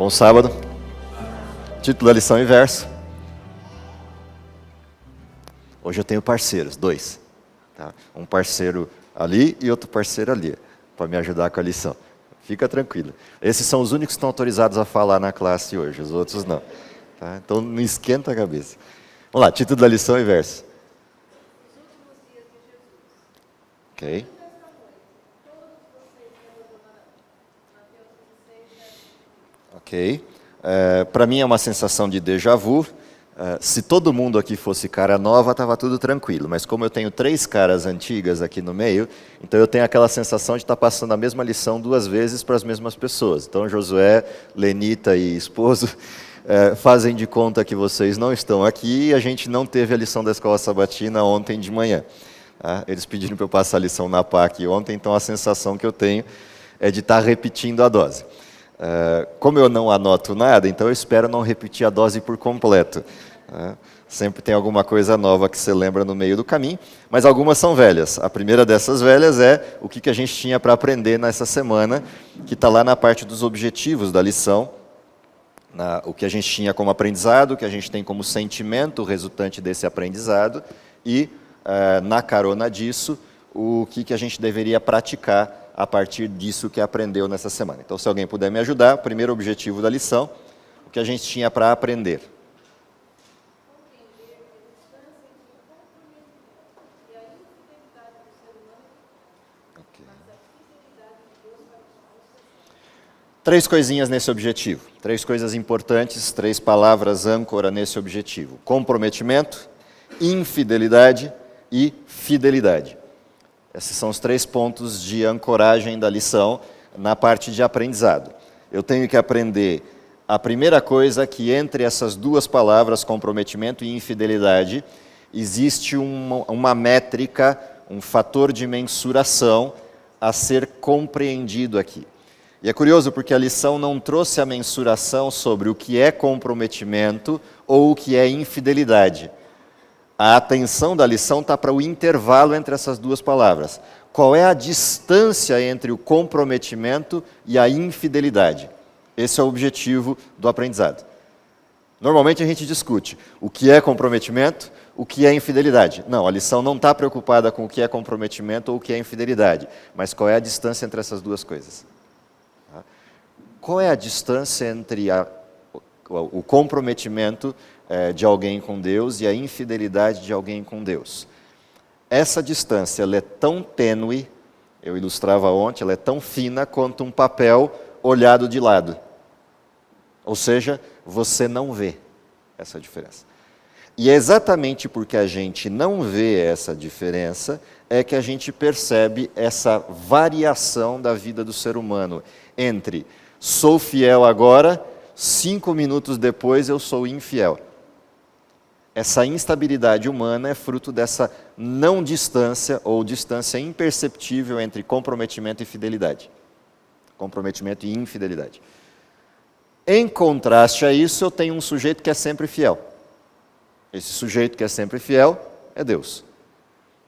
Bom sábado. Título da lição e verso. Hoje eu tenho parceiros, 2. Tá? Um parceiro ali e outro parceiro ali, para me ajudar com a lição. Fica tranquilo. Esses são os únicos que estão autorizados a falar na classe hoje, os outros não. Tá? Então não esquenta a cabeça. Vamos lá, título da lição e verso. Ok. Ok. Para mim é uma sensação de déjà vu. Se todo mundo aqui fosse cara nova, estava tudo tranquilo. Mas como eu tenho 3 caras antigas aqui no meio, então eu tenho aquela sensação de estar passando a mesma lição 2 vezes para as mesmas pessoas. Então Josué, Lenita e esposo fazem de conta que vocês não estão aqui e a gente não teve a lição da escola sabatina ontem de manhã. Tá? Eles pediram para eu passar a lição na PAC ontem, então a sensação que eu tenho é de estar repetindo a dose. Como eu não anoto nada, então eu espero não repetir a dose por completo. Sempre tem alguma coisa nova que você lembra no meio do caminho, mas algumas são velhas. A primeira dessas velhas é o que a gente tinha para aprender nessa semana, que está lá na parte dos objetivos da lição, o que a gente tinha como aprendizado, o que a gente tem como sentimento resultante desse aprendizado, e, na carona disso, o que a gente deveria praticar a partir disso que aprendeu nessa semana. Então, se alguém puder me ajudar, o primeiro objetivo da lição, o que a gente tinha para aprender. Okay. 3 coisinhas nesse objetivo, 3 coisas importantes, 3 palavras âncora nesse objetivo. Comprometimento, infidelidade e fidelidade. Esses são os 3 pontos de ancoragem da lição na parte de aprendizado. Eu tenho que aprender a primeira coisa, que entre essas 2 palavras, comprometimento e infidelidade, existe uma métrica, um fator de mensuração a ser compreendido aqui. E é curioso porque a lição não trouxe a mensuração sobre o que é comprometimento ou o que é infidelidade. A atenção da lição está para o intervalo entre essas 2 palavras. Qual é a distância entre o comprometimento e a infidelidade? Esse é o objetivo do aprendizado. Normalmente a gente discute o que é comprometimento, o que é infidelidade. Não, a lição não está preocupada com o que é comprometimento ou o que é infidelidade, mas qual é a distância entre essas 2 coisas? Qual é a distância entre o comprometimento de alguém com Deus e a infidelidade de alguém com Deus? Essa distância ela é tão tênue, eu ilustrava ontem, ela é tão fina quanto um papel olhado de lado. Ou seja, você não vê essa diferença. E é exatamente porque a gente não vê essa diferença é que a gente percebe essa variação da vida do ser humano entre sou fiel agora, 5 minutos depois eu sou infiel. Essa instabilidade humana é fruto dessa não distância ou distância imperceptível entre comprometimento e fidelidade. Comprometimento e infidelidade. Em contraste a isso, eu tenho um sujeito que é sempre fiel. Esse sujeito que é sempre fiel é Deus.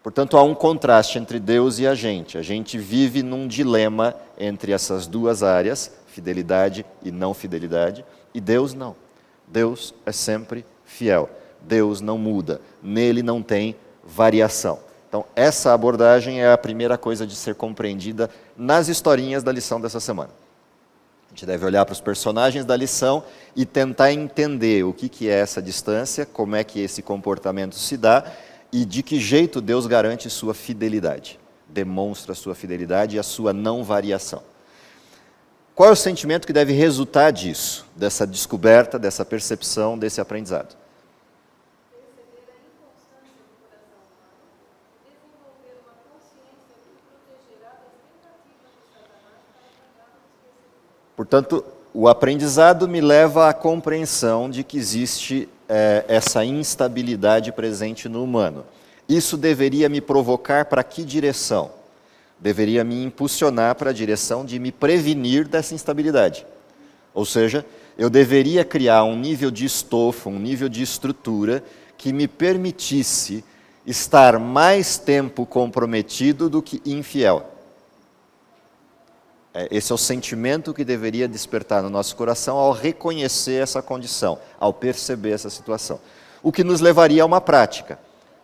Portanto, há um contraste entre Deus e a gente. A gente vive num dilema entre essas 2 áreas, fidelidade e não fidelidade, e Deus não. Deus é sempre fiel. Deus não muda. Nele não tem variação. Então, essa abordagem é a primeira coisa de ser compreendida nas historinhas da lição dessa semana. A gente deve olhar para os personagens da lição e tentar entender o que é essa distância, como é que esse comportamento se dá e de que jeito Deus garante sua fidelidade, demonstra sua fidelidade e a sua não variação. Qual é o sentimento que deve resultar disso, dessa descoberta, dessa percepção, desse aprendizado? Portanto, o aprendizado me leva à compreensão de que existe essa instabilidade presente no humano. Isso deveria me provocar para que direção? Deveria me impulsionar para a direção de me prevenir dessa instabilidade. Ou seja, eu deveria criar um nível de estofo, um nível de estrutura que me permitisse estar mais tempo comprometido do que infiel. Esse é o sentimento que deveria despertar no nosso coração ao reconhecer essa condição, ao perceber essa situação. O que nos levaria a uma prática.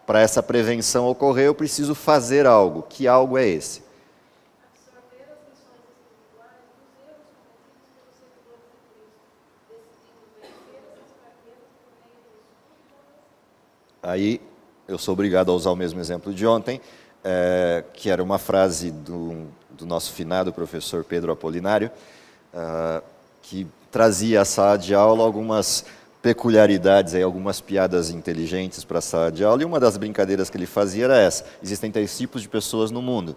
Para essa prevenção ocorrer, eu preciso fazer algo. Que algo é esse? Absorver as lições espirituais dos erros cometidos pelos seguidores de Cristo, decidindo vencer essas fraquezas por meio do estudo. Aí, eu sou obrigado a usar o mesmo exemplo de ontem, que era uma frase do nosso finado professor Pedro Apolinário, que trazia à sala de aula algumas peculiaridades, algumas piadas inteligentes para a sala de aula, e uma das brincadeiras que ele fazia era essa: existem 3 tipos de pessoas no mundo.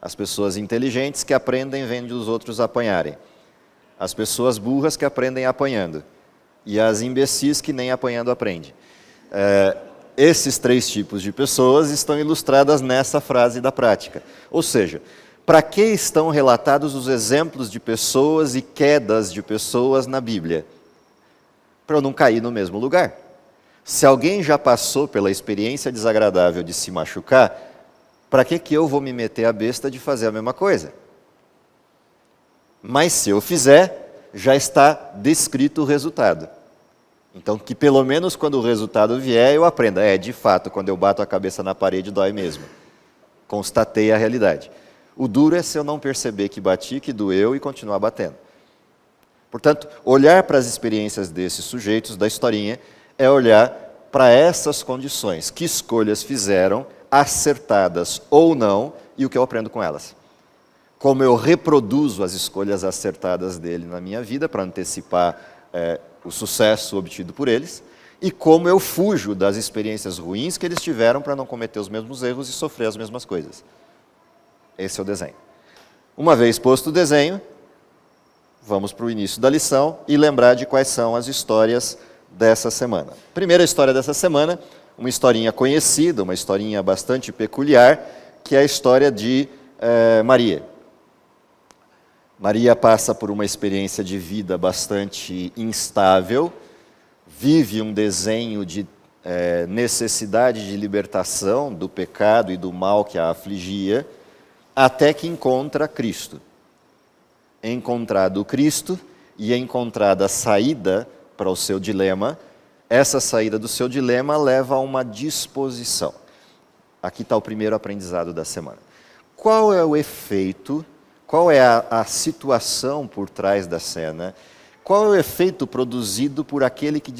As pessoas inteligentes que aprendem vendo os outros apanharem, as pessoas burras que aprendem apanhando, e as imbecis que nem apanhando aprendem. Esses 3 tipos de pessoas estão ilustradas nessa frase da prática. Ou seja, para que estão relatados os exemplos de pessoas e quedas de pessoas na Bíblia? Para eu não cair no mesmo lugar. Se alguém já passou pela experiência desagradável de se machucar, para que eu vou me meter a besta de fazer a mesma coisa? Mas se eu fizer, já está descrito o resultado. Então, que pelo menos quando o resultado vier, eu aprenda. De fato, quando eu bato a cabeça na parede, dói mesmo. Constatei a realidade. O duro é se eu não perceber que bati, que doeu e continuar batendo. Portanto, olhar para as experiências desses sujeitos, da historinha, é olhar para essas condições. Que escolhas fizeram, acertadas ou não, e o que eu aprendo com elas. Como eu reproduzo as escolhas acertadas dele na minha vida, para antecipar o sucesso obtido por eles, e como eu fujo das experiências ruins que eles tiveram para não cometer os mesmos erros e sofrer as mesmas coisas. Esse é o desenho. Uma vez posto o desenho, vamos para o início da lição e lembrar de quais são as histórias dessa semana. Primeira história dessa semana, uma historinha conhecida, uma historinha bastante peculiar, que é a história de Maria. Maria passa por uma experiência de vida bastante instável, vive um desenho de necessidade de libertação do pecado e do mal que a afligia, até que encontra Cristo. Encontrado Cristo e encontrada a saída para o seu dilema, essa saída do seu dilema leva a uma disposição. Aqui está o primeiro aprendizado da semana. Qual é o efeito, qual é a situação por trás da cena, qual é o efeito produzido por aquele que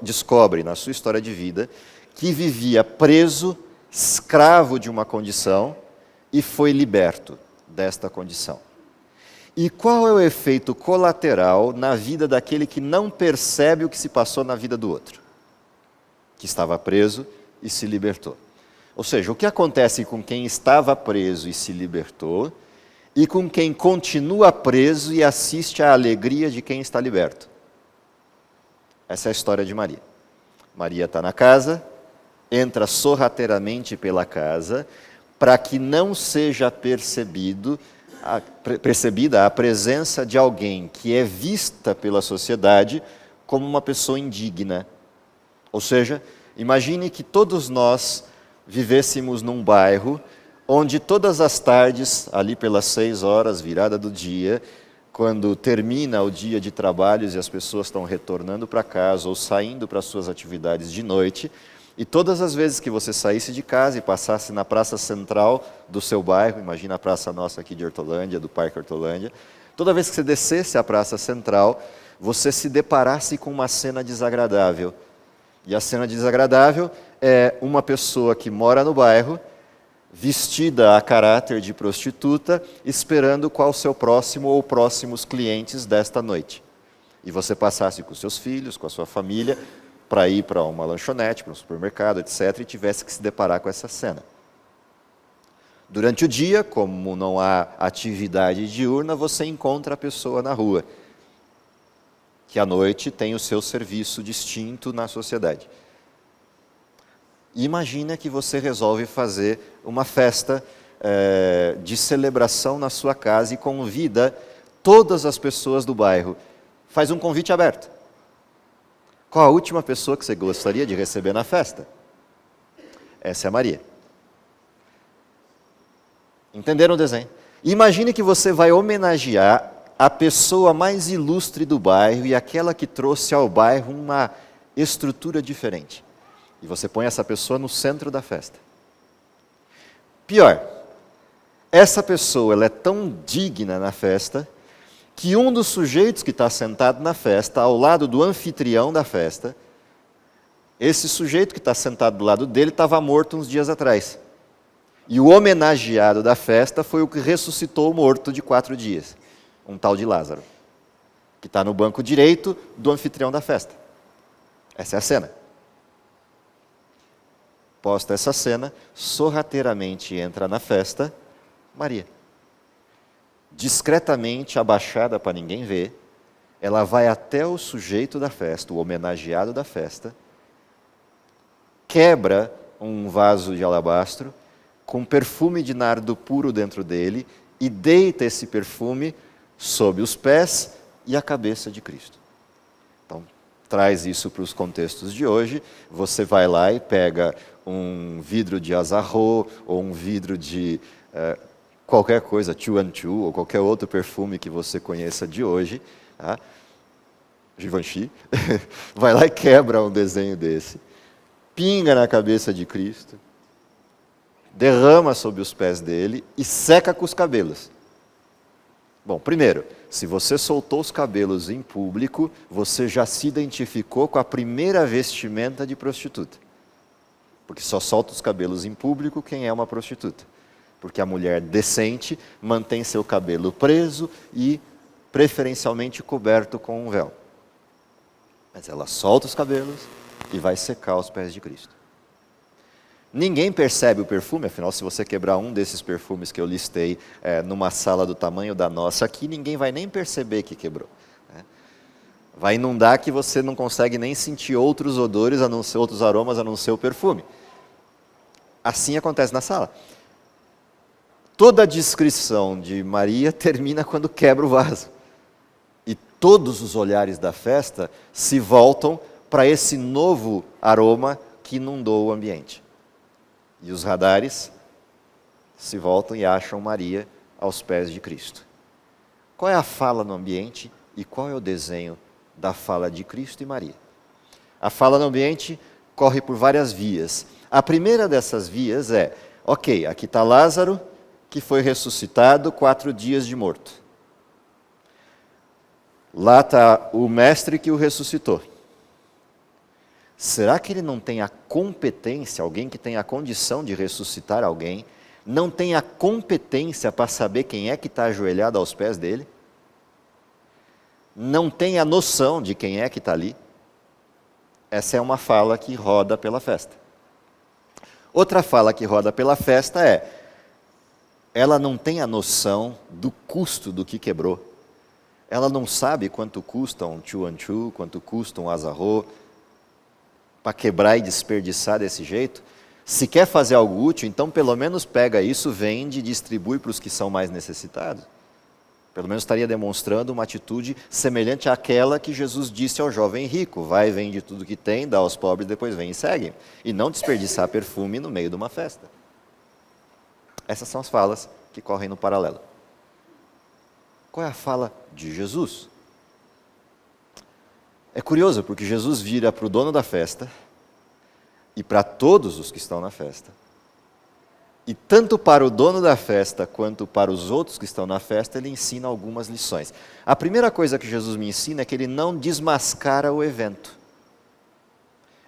descobre na sua história de vida que vivia preso, escravo de uma condição, e foi liberto desta condição? E qual é o efeito colateral na vida daquele que não percebe o que se passou na vida do outro, que estava preso e se libertou? Ou seja, o que acontece com quem estava preso e se libertou, e com quem continua preso e assiste à alegria de quem está liberto? Essa é a história de Maria. Maria está na casa, entra sorrateiramente pela casa, para que não seja percebida a presença de alguém que é vista pela sociedade como uma pessoa indigna. Ou seja, imagine que todos nós vivêssemos num bairro onde todas as tardes, ali pelas 6 horas, virada do dia, quando termina o dia de trabalhos e as pessoas estão retornando para casa ou saindo para suas atividades de noite, e todas as vezes que você saísse de casa e passasse na praça central do seu bairro, imagina a praça nossa aqui de Hortolândia, do Parque Hortolândia, toda vez que você descesse a praça central, você se deparasse com uma cena desagradável. E a cena desagradável é uma pessoa que mora no bairro, vestida a caráter de prostituta, esperando qual o seu próximo ou próximos clientes desta noite. E você passasse com seus filhos, com a sua família, para ir para uma lanchonete, para um supermercado, etc., e tivesse que se deparar com essa cena. Durante o dia, como não há atividade diurna, você encontra a pessoa na rua, que à noite tem o seu serviço distinto na sociedade. E imagina que você resolve fazer uma festa de celebração na sua casa e convida todas as pessoas do bairro. Faz um convite aberto. Qual a última pessoa que você gostaria de receber na festa? Essa é a Maria. Entenderam o desenho? Imagine que você vai homenagear a pessoa mais ilustre do bairro e aquela que trouxe ao bairro uma estrutura diferente. E você põe essa pessoa no centro da festa. Pior, essa pessoa ela é tão digna na festa que um dos sujeitos que está sentado na festa, ao lado do anfitrião da festa, esse sujeito que está sentado do lado dele estava morto uns dias atrás. E o homenageado da festa foi o que ressuscitou o morto de 4 dias, um tal de Lázaro, que está no banco direito do anfitrião da festa. Essa é a cena. Posta essa cena, sorrateiramente entra na festa Maria. Discretamente, abaixada para ninguém ver, ela vai até o sujeito da festa, o homenageado da festa, quebra um vaso de alabastro com perfume de nardo puro dentro dele e deita esse perfume sob os pés e a cabeça de Cristo. Então, traz isso para os contextos de hoje, você vai lá e pega um vidro de azarro ou um vidro de qualquer coisa, Chuanchu, ou qualquer outro perfume que você conheça de hoje, tá? Givenchy, vai lá e quebra um desenho desse, pinga na cabeça de Cristo, derrama sobre os pés dele e seca com os cabelos. Bom, primeiro, se você soltou os cabelos em público, você já se identificou com a primeira vestimenta de prostituta. Porque só solta os cabelos em público quem é uma prostituta. Porque a mulher decente mantém seu cabelo preso e preferencialmente coberto com um véu. Mas ela solta os cabelos e vai secar os pés de Cristo. Ninguém percebe o perfume, afinal, se você quebrar um desses perfumes que eu listei numa sala do tamanho da nossa aqui, ninguém vai nem perceber que quebrou. Né? Vai inundar que você não consegue nem sentir outros odores, a não ser outros aromas, a não ser o perfume. Assim acontece na sala. Toda a descrição de Maria termina quando quebra o vaso. E todos os olhares da festa se voltam para esse novo aroma que inundou o ambiente. E os radares se voltam e acham Maria aos pés de Cristo. Qual é a fala no ambiente e qual é o desenho da fala de Cristo e Maria? A fala no ambiente corre por várias vias. A primeira dessas vias é, ok, aqui está Lázaro, que foi ressuscitado 4 dias de morto. Lá está o mestre que o ressuscitou. Será que ele não tem a competência, alguém que tem a condição de ressuscitar alguém, não tem a competência para saber quem é que está ajoelhado aos pés dele? Não tem a noção de quem é que está ali? Essa é uma fala que roda pela festa. Outra fala que roda pela festa é, ela não tem a noção do custo do que quebrou. Ela não sabe quanto custa um chuanchu, quanto custa um azarro, para quebrar e desperdiçar desse jeito. Se quer fazer algo útil, então pelo menos pega isso, vende e distribui para os que são mais necessitados. Pelo menos estaria demonstrando uma atitude semelhante àquela que Jesus disse ao jovem rico. Vai, vende tudo que tem, dá aos pobres, depois vem e segue. E não desperdiçar perfume no meio de uma festa. Essas são as falas que correm no paralelo. Qual é a fala de Jesus? É curioso, porque Jesus vira para o dono da festa e para todos os que estão na festa. E tanto para o dono da festa quanto para os outros que estão na festa, ele ensina algumas lições. A primeira coisa que Jesus me ensina é que ele não desmascara o evento.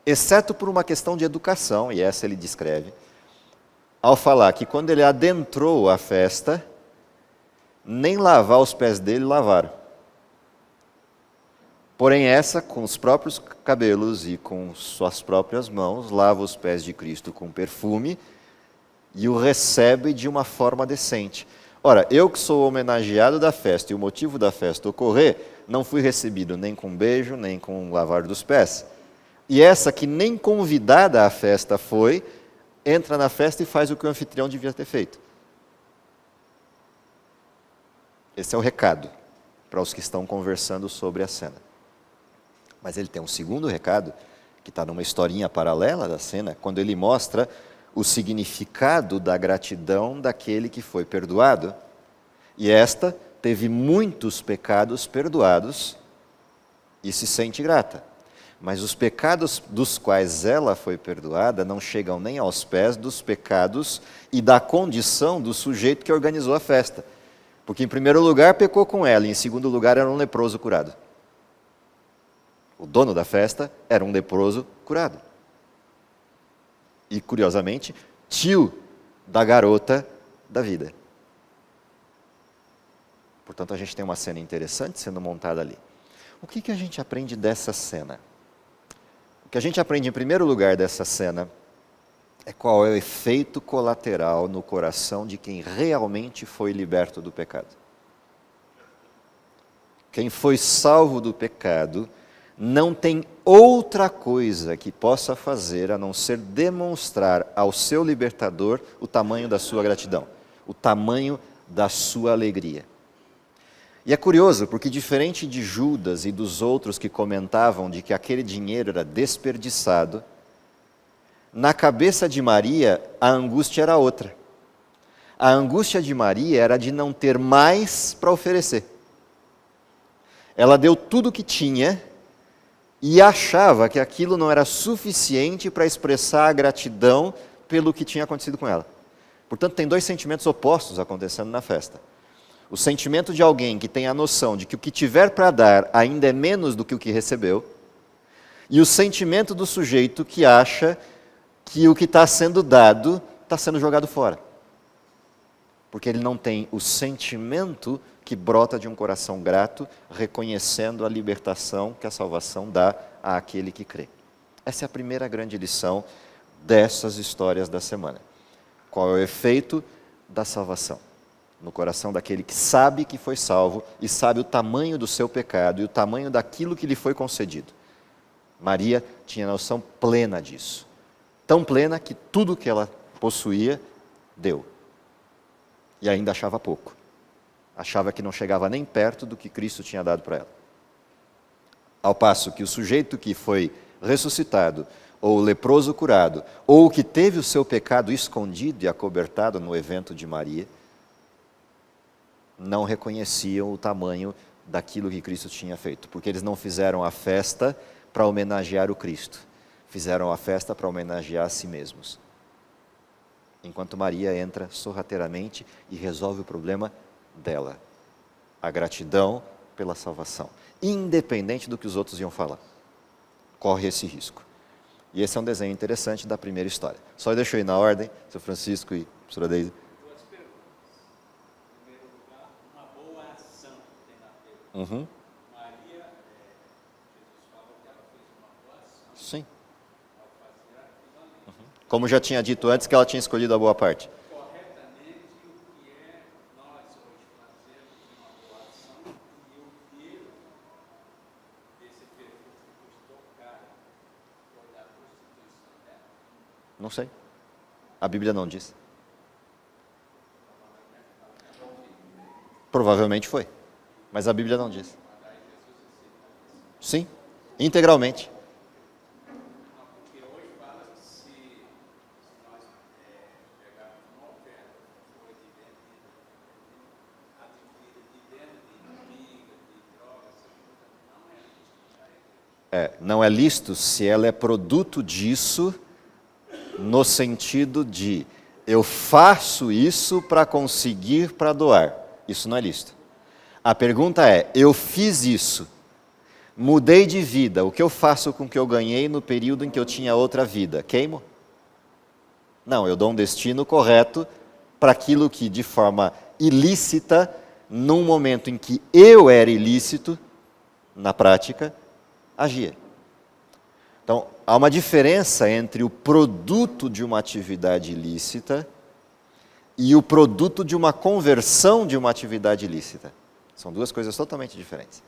Exceto por uma questão de educação, e essa ele descreve, ao falar que quando ele adentrou a festa, nem lavar os pés dele lavaram. Porém essa, com os próprios cabelos e com suas próprias mãos, lava os pés de Cristo com perfume e o recebe de uma forma decente. Ora, eu que sou homenageado da festa e o motivo da festa ocorrer, não fui recebido nem com beijo, nem com lavar dos pés. E essa que nem convidada à festa foi, entra na festa e faz o que o anfitrião devia ter feito. Esse é o recado para os que estão conversando sobre a cena. Mas ele tem um segundo recado, que está numa historinha paralela da cena, quando ele mostra o significado da gratidão daquele que foi perdoado. E esta teve muitos pecados perdoados e se sente grata. Mas os pecados dos quais ela foi perdoada não chegam nem aos pés dos pecados e da condição do sujeito que organizou a festa. Porque, em primeiro lugar, pecou com ela, e em segundo lugar, era um leproso curado. O dono da festa era um leproso curado. E, curiosamente, tio da garota da vida. Portanto, a gente tem uma cena interessante sendo montada ali. O que a gente aprende dessa cena? O que a gente aprende, em primeiro lugar, dessa cena é qual é o efeito colateral no coração de quem realmente foi liberto do pecado. Quem foi salvo do pecado não tem outra coisa que possa fazer a não ser demonstrar ao seu libertador o tamanho da sua gratidão, o tamanho da sua alegria. E é curioso, porque diferente de Judas e dos outros que comentavam de que aquele dinheiro era desperdiçado, na cabeça de Maria a angústia era outra. A angústia de Maria era de não ter mais para oferecer. Ela deu tudo o que tinha e achava que aquilo não era suficiente para expressar a gratidão pelo que tinha acontecido com ela. Portanto, tem dois sentimentos opostos acontecendo na festa. O sentimento de alguém que tem a noção de que o que tiver para dar ainda é menos do que o que recebeu, e o sentimento do sujeito que acha que o que está sendo dado está sendo jogado fora. Porque ele não tem o sentimento que brota de um coração grato, reconhecendo a libertação que a salvação dá àquele que crê. Essa é a primeira grande lição dessas histórias da semana. Qual é o efeito da salvação no coração daquele que sabe que foi salvo e sabe o tamanho do seu pecado e o tamanho daquilo que lhe foi concedido? Maria tinha noção plena disso. Tão plena que tudo que ela possuía, deu. E ainda achava pouco. Achava que não chegava nem perto do que Cristo tinha dado para ela. Ao passo que o sujeito que foi ressuscitado, ou o leproso curado, ou o que teve o seu pecado escondido e acobertado no evento de Maria, não reconheciam o tamanho daquilo que Cristo tinha feito, porque eles não fizeram a festa para homenagear o Cristo, fizeram a festa para homenagear a si mesmos. Enquanto Maria entra sorrateiramente e resolve o problema dela, a gratidão pela salvação, independente do que os outros iam falar. Corre esse risco. E esse é um desenho interessante da primeira história. Só deixa eu ir na ordem, Sr. Francisco e Sra. Deise. Duas perguntas. Em primeiro lugar, uma boa ação que tem na Bíblia. Maria, Jesus falou que ela fez uma boa ação. Sim. Ao fazer aquilo ali. Como já tinha dito antes, que ela tinha escolhido a boa parte. Corretamente, o que é nós hoje fazermos uma boa ação e o dinheiro desse perfume que custou caro foi da prostituição dela. Não sei. A Bíblia não diz. Provavelmente foi. Mas a Bíblia não diz. Sim, integralmente. Porque hoje fala que se nós pegarmos uma oferta que foi adquirida de dentro de briga, de drogas, não é lícito para a igreja. Não é lícito se ela é produto disso, no sentido de eu faço isso para conseguir para doar. Isso não é lícito. A pergunta é, eu fiz isso, mudei de vida, o que eu faço com o que eu ganhei no período em que eu tinha outra vida? Queimo? Não, eu dou um destino correto para aquilo que de forma ilícita, num momento em que eu era ilícito, na prática, agia. Então, há uma diferença entre o produto de uma atividade ilícita e o produto de uma conversão de uma atividade ilícita. São duas coisas totalmente diferentes.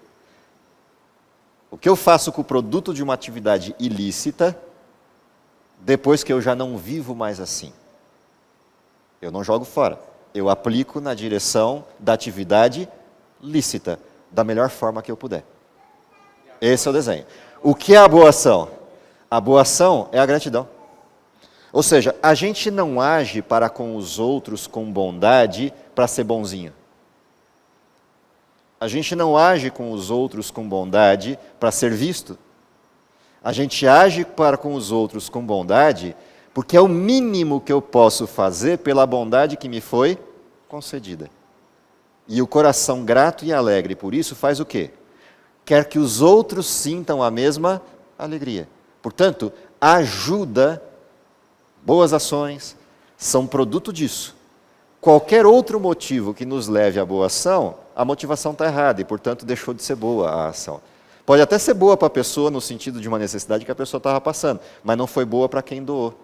O que eu faço com o produto de uma atividade ilícita, depois que eu já não vivo mais assim? Eu não jogo fora. Eu aplico na direção da atividade lícita, da melhor forma que eu puder. Esse é o desenho. O que é a boa ação? A boa ação é a gratidão. Ou seja, a gente não age para com os outros com bondade para ser bonzinho. A gente não age com os outros com bondade para ser visto. A gente age para com os outros com bondade porque é o mínimo que eu posso fazer pela bondade que me foi concedida. E o coração grato e alegre por isso faz o quê? Quer que os outros sintam a mesma alegria. Portanto, ajuda, boas ações, são produto disso. Qualquer outro motivo que nos leve à boa ação, a motivação está errada e, portanto, deixou de ser boa a ação. Pode até ser boa para a pessoa no sentido de uma necessidade que a pessoa estava passando, mas não foi boa para quem doou.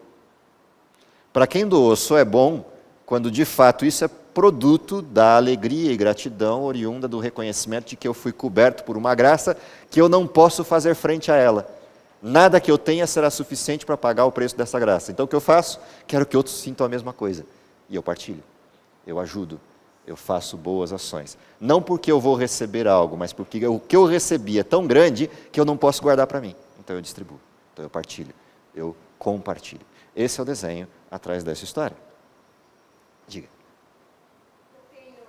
Para quem doou só é bom quando, de fato, isso é produto da alegria e gratidão oriunda do reconhecimento de que eu fui coberto por uma graça que eu não posso fazer frente a ela. Nada que eu tenha será suficiente para pagar o preço dessa graça. Então, o que eu faço? Quero que outros sintam a mesma coisa. E eu partilho, eu ajudo, eu faço boas ações. Não porque eu vou receber algo, mas porque o que eu recebi é tão grande que eu não posso guardar para mim. Então, eu distribuo, então eu partilho, eu compartilho. Esse é o desenho atrás dessa história. Diga. Eu tenho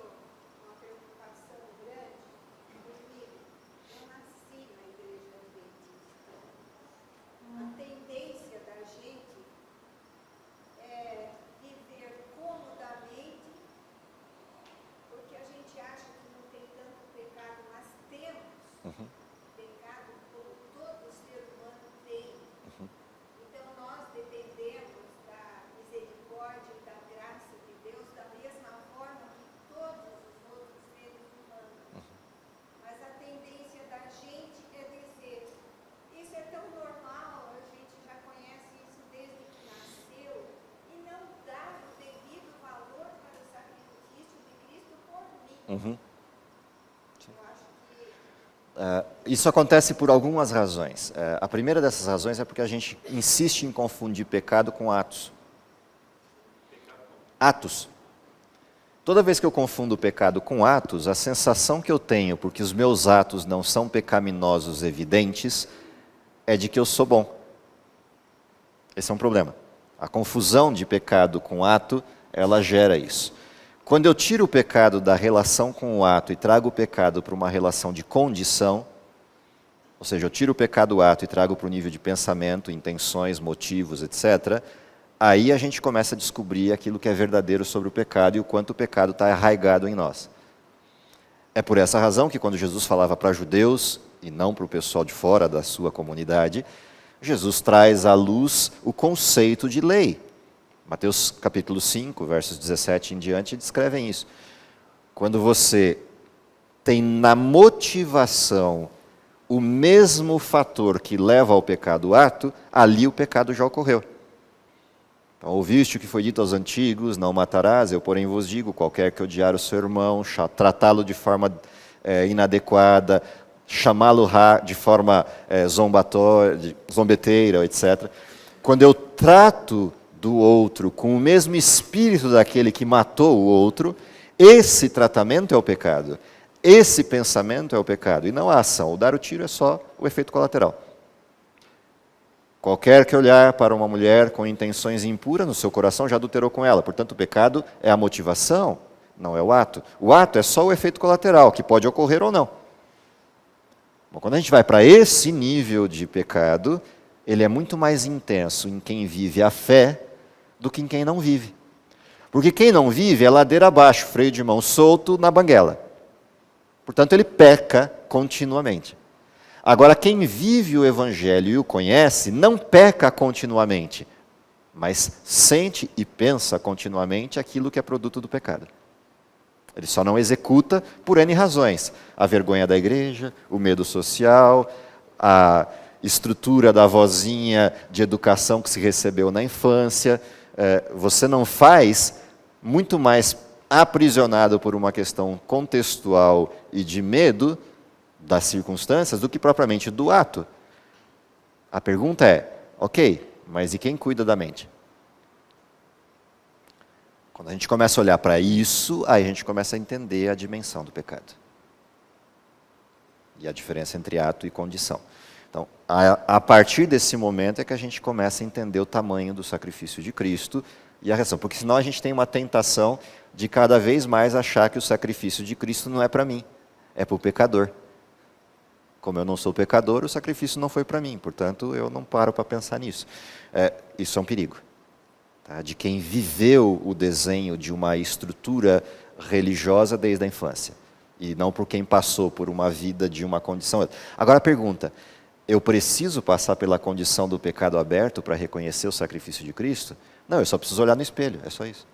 uma preocupação grande, porque eu nasci na igreja adventista. A tendência da gente é viver comodamente, porque a gente acha que não tem tanto pecado, mas temos pecado como todo ser humano tem. Então nós dependemos da misericórdia e da graça de Deus da mesma forma que todos os outros seres humanos. Mas a tendência da gente é dizer, isso é tão normal, a gente já conhece isso desde que nasceu, e não dá o devido valor para o sacrifício de Cristo por mim. Eu acho que Isso acontece por algumas razões. A primeira dessas razões é porque a gente insiste em confundir pecado com atos. Atos. Toda vez que eu confundo o pecado com atos, a sensação que eu tenho, porque os meus atos não são pecaminosos evidentes, é de que eu sou bom. Esse é um problema. A confusão de pecado com ato, ela gera isso. Quando eu tiro o pecado da relação com o ato e trago o pecado para uma relação de condição, ou seja, eu tiro o pecado do ato e trago para o nível de pensamento, intenções, motivos, etc., aí a gente começa a descobrir aquilo que é verdadeiro sobre o pecado e o quanto o pecado está arraigado em nós. É por essa razão que quando Jesus falava para judeus, e não para o pessoal de fora da sua comunidade, Jesus traz à luz o conceito de lei. Mateus capítulo 5, versos 17 em diante, descrevem isso. Quando você tem na motivação o mesmo fator que leva ao pecado ato, ali o pecado já ocorreu. Então, ouviste o que foi dito aos antigos, não matarás, eu porém vos digo, qualquer que odiar o seu irmão, tratá-lo de forma inadequada, chamá-lo de forma zombeteira, etc. Quando eu trato do outro com o mesmo espírito daquele que matou o outro, esse tratamento é o pecado. Esse pensamento é o pecado, e não a ação. O dar o tiro é só o efeito colateral. Qualquer que olhar para uma mulher com intenções impuras no seu coração já adulterou com ela. Portanto, o pecado é a motivação, não é o ato. O ato é só o efeito colateral, que pode ocorrer ou não. Bom, quando a gente vai para esse nível de pecado, ele é muito mais intenso em quem vive a fé do que em quem não vive. Porque quem não vive é ladeira abaixo, freio de mão solto na banguela. Portanto, ele peca continuamente. Agora, quem vive o Evangelho e o conhece, não peca continuamente, mas sente e pensa continuamente aquilo que é produto do pecado. Ele só não executa por N razões. A vergonha da igreja, o medo social, a estrutura da vozinha de educação que se recebeu na infância. Você não faz muito mais aprisionado por uma questão contextual e de medo das circunstâncias do que propriamente do ato. A pergunta é, ok, mas e quem cuida da mente? Quando a gente começa a olhar para isso, aí a gente começa a entender a dimensão do pecado. E a diferença entre ato e condição. Então, a partir desse momento é que a gente começa a entender o tamanho do sacrifício de Cristo e a reação. Porque senão a gente tem uma tentação de cada vez mais achar que o sacrifício de Cristo não é para mim, É para o pecador. Como eu não sou pecador, o sacrifício não foi para mim, portanto, eu não paro para pensar nisso. Isso é um perigo. Tá? De quem viveu o desenho de uma estrutura religiosa desde a infância. E não por quem passou por uma vida de uma condição. Agora a pergunta, eu preciso passar pela condição do pecado aberto para reconhecer o sacrifício de Cristo? Não, eu só preciso olhar no espelho, é só isso.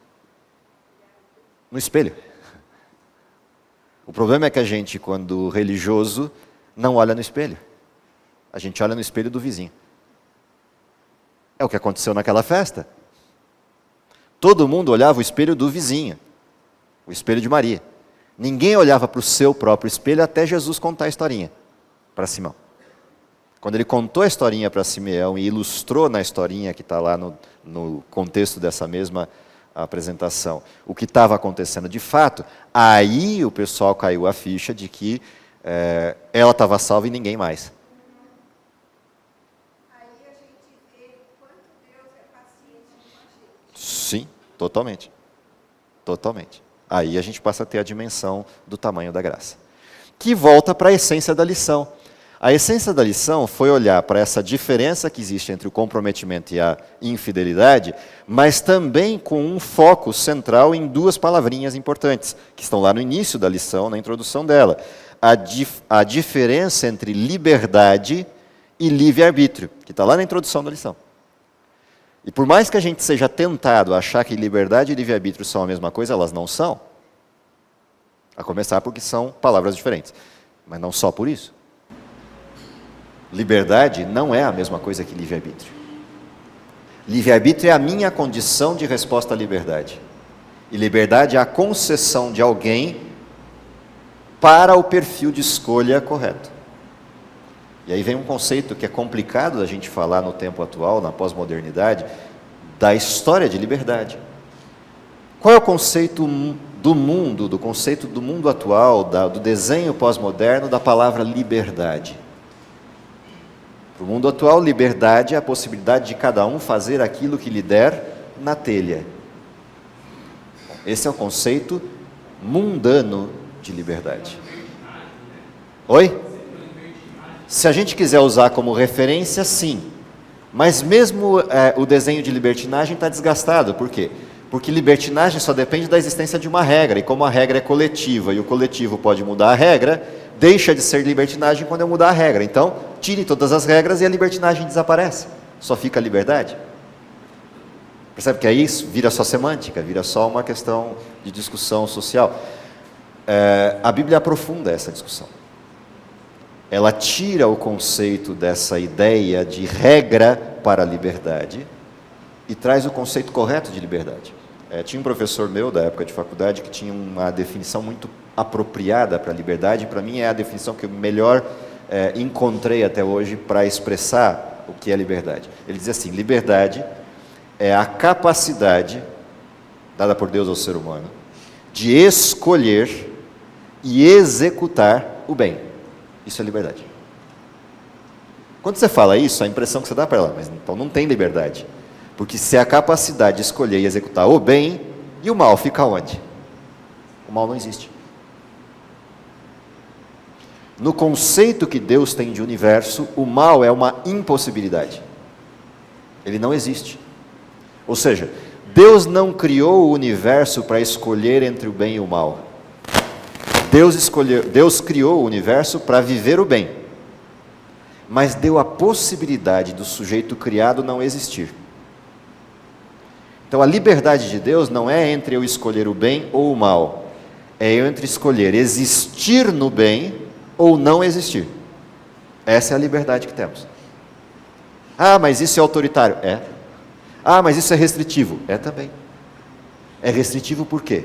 No espelho. O problema é que a gente, quando religioso, não olha no espelho. A gente olha no espelho do vizinho. É o que aconteceu naquela festa. Todo mundo olhava o espelho do vizinho, o espelho de Maria. Ninguém olhava para o seu próprio espelho até Jesus contar a historinha para Simão. Quando ele contou a historinha para Simeão e ilustrou na historinha que está lá no contexto dessa mesma apresentação, o que estava acontecendo de fato, aí o pessoal caiu a ficha de que ela estava salva e ninguém mais. Aí a gente vê quanto Deus é paciente com a gente. Sim, totalmente. Totalmente. Aí a gente passa a ter a dimensão do tamanho da graça. Que volta para a essência da lição. A essência da lição foi olhar para essa diferença que existe entre o comprometimento e a infidelidade, mas também com um foco central em duas palavrinhas importantes, que estão lá no início da lição, na introdução dela. A diferença entre liberdade e livre-arbítrio, que está lá na introdução da lição. E por mais que a gente seja tentado a achar que liberdade e livre-arbítrio são a mesma coisa, elas não são. A começar porque são palavras diferentes. Mas não só por isso. Liberdade não é a mesma coisa que livre-arbítrio. Livre-arbítrio é a minha condição de resposta à liberdade. E liberdade é a concessão de alguém para o perfil de escolha correto. E aí vem um conceito que é complicado da gente falar no tempo atual, na pós-modernidade, da história de liberdade. Qual é o conceito do mundo, do conceito do mundo atual, do desenho pós-moderno da palavra liberdade? Para o mundo atual, liberdade é a possibilidade de cada um fazer aquilo que lhe der na telha. Esse é o conceito mundano de liberdade. Oi? Se a gente quiser usar como referência, sim. Mas mesmo o desenho de libertinagem está desgastado. Por quê? Porque libertinagem só depende da existência de uma regra. E como a regra é coletiva e o coletivo pode mudar a regra, deixa de ser libertinagem quando eu mudar a regra. Então, tire todas as regras e a libertinagem desaparece. Só fica a liberdade. Percebe que aí vira só semântica, vira só uma questão de discussão social. A Bíblia aprofunda essa discussão. Ela tira o conceito dessa ideia de regra para a liberdade e traz o conceito correto de liberdade. Tinha um professor meu da época de faculdade que tinha uma definição muito apropriada para a liberdade, e para mim é a definição que eu melhor encontrei até hoje para expressar o que é liberdade. Ele dizia assim: liberdade é a capacidade dada por Deus ao ser humano de escolher e executar o bem. Isso é liberdade. Quando você fala isso, a impressão que você dá para ela, mas então não tem liberdade. Porque se é a capacidade de escolher e executar o bem, e o mal fica onde? O mal não existe. No conceito que Deus tem de universo, o mal é uma impossibilidade. Ele não existe. Ou seja, Deus não criou o universo para escolher entre o bem e o mal. Deus criou o universo para viver o bem, mas deu a possibilidade do sujeito criado não existir. Então a liberdade de Deus não é entre eu escolher o bem ou o mal, é eu entre escolher existir no bem ou não existir. Essa é a liberdade que temos. Ah, mas isso é autoritário? É. Ah, mas isso é restritivo? É também. É restritivo por quê?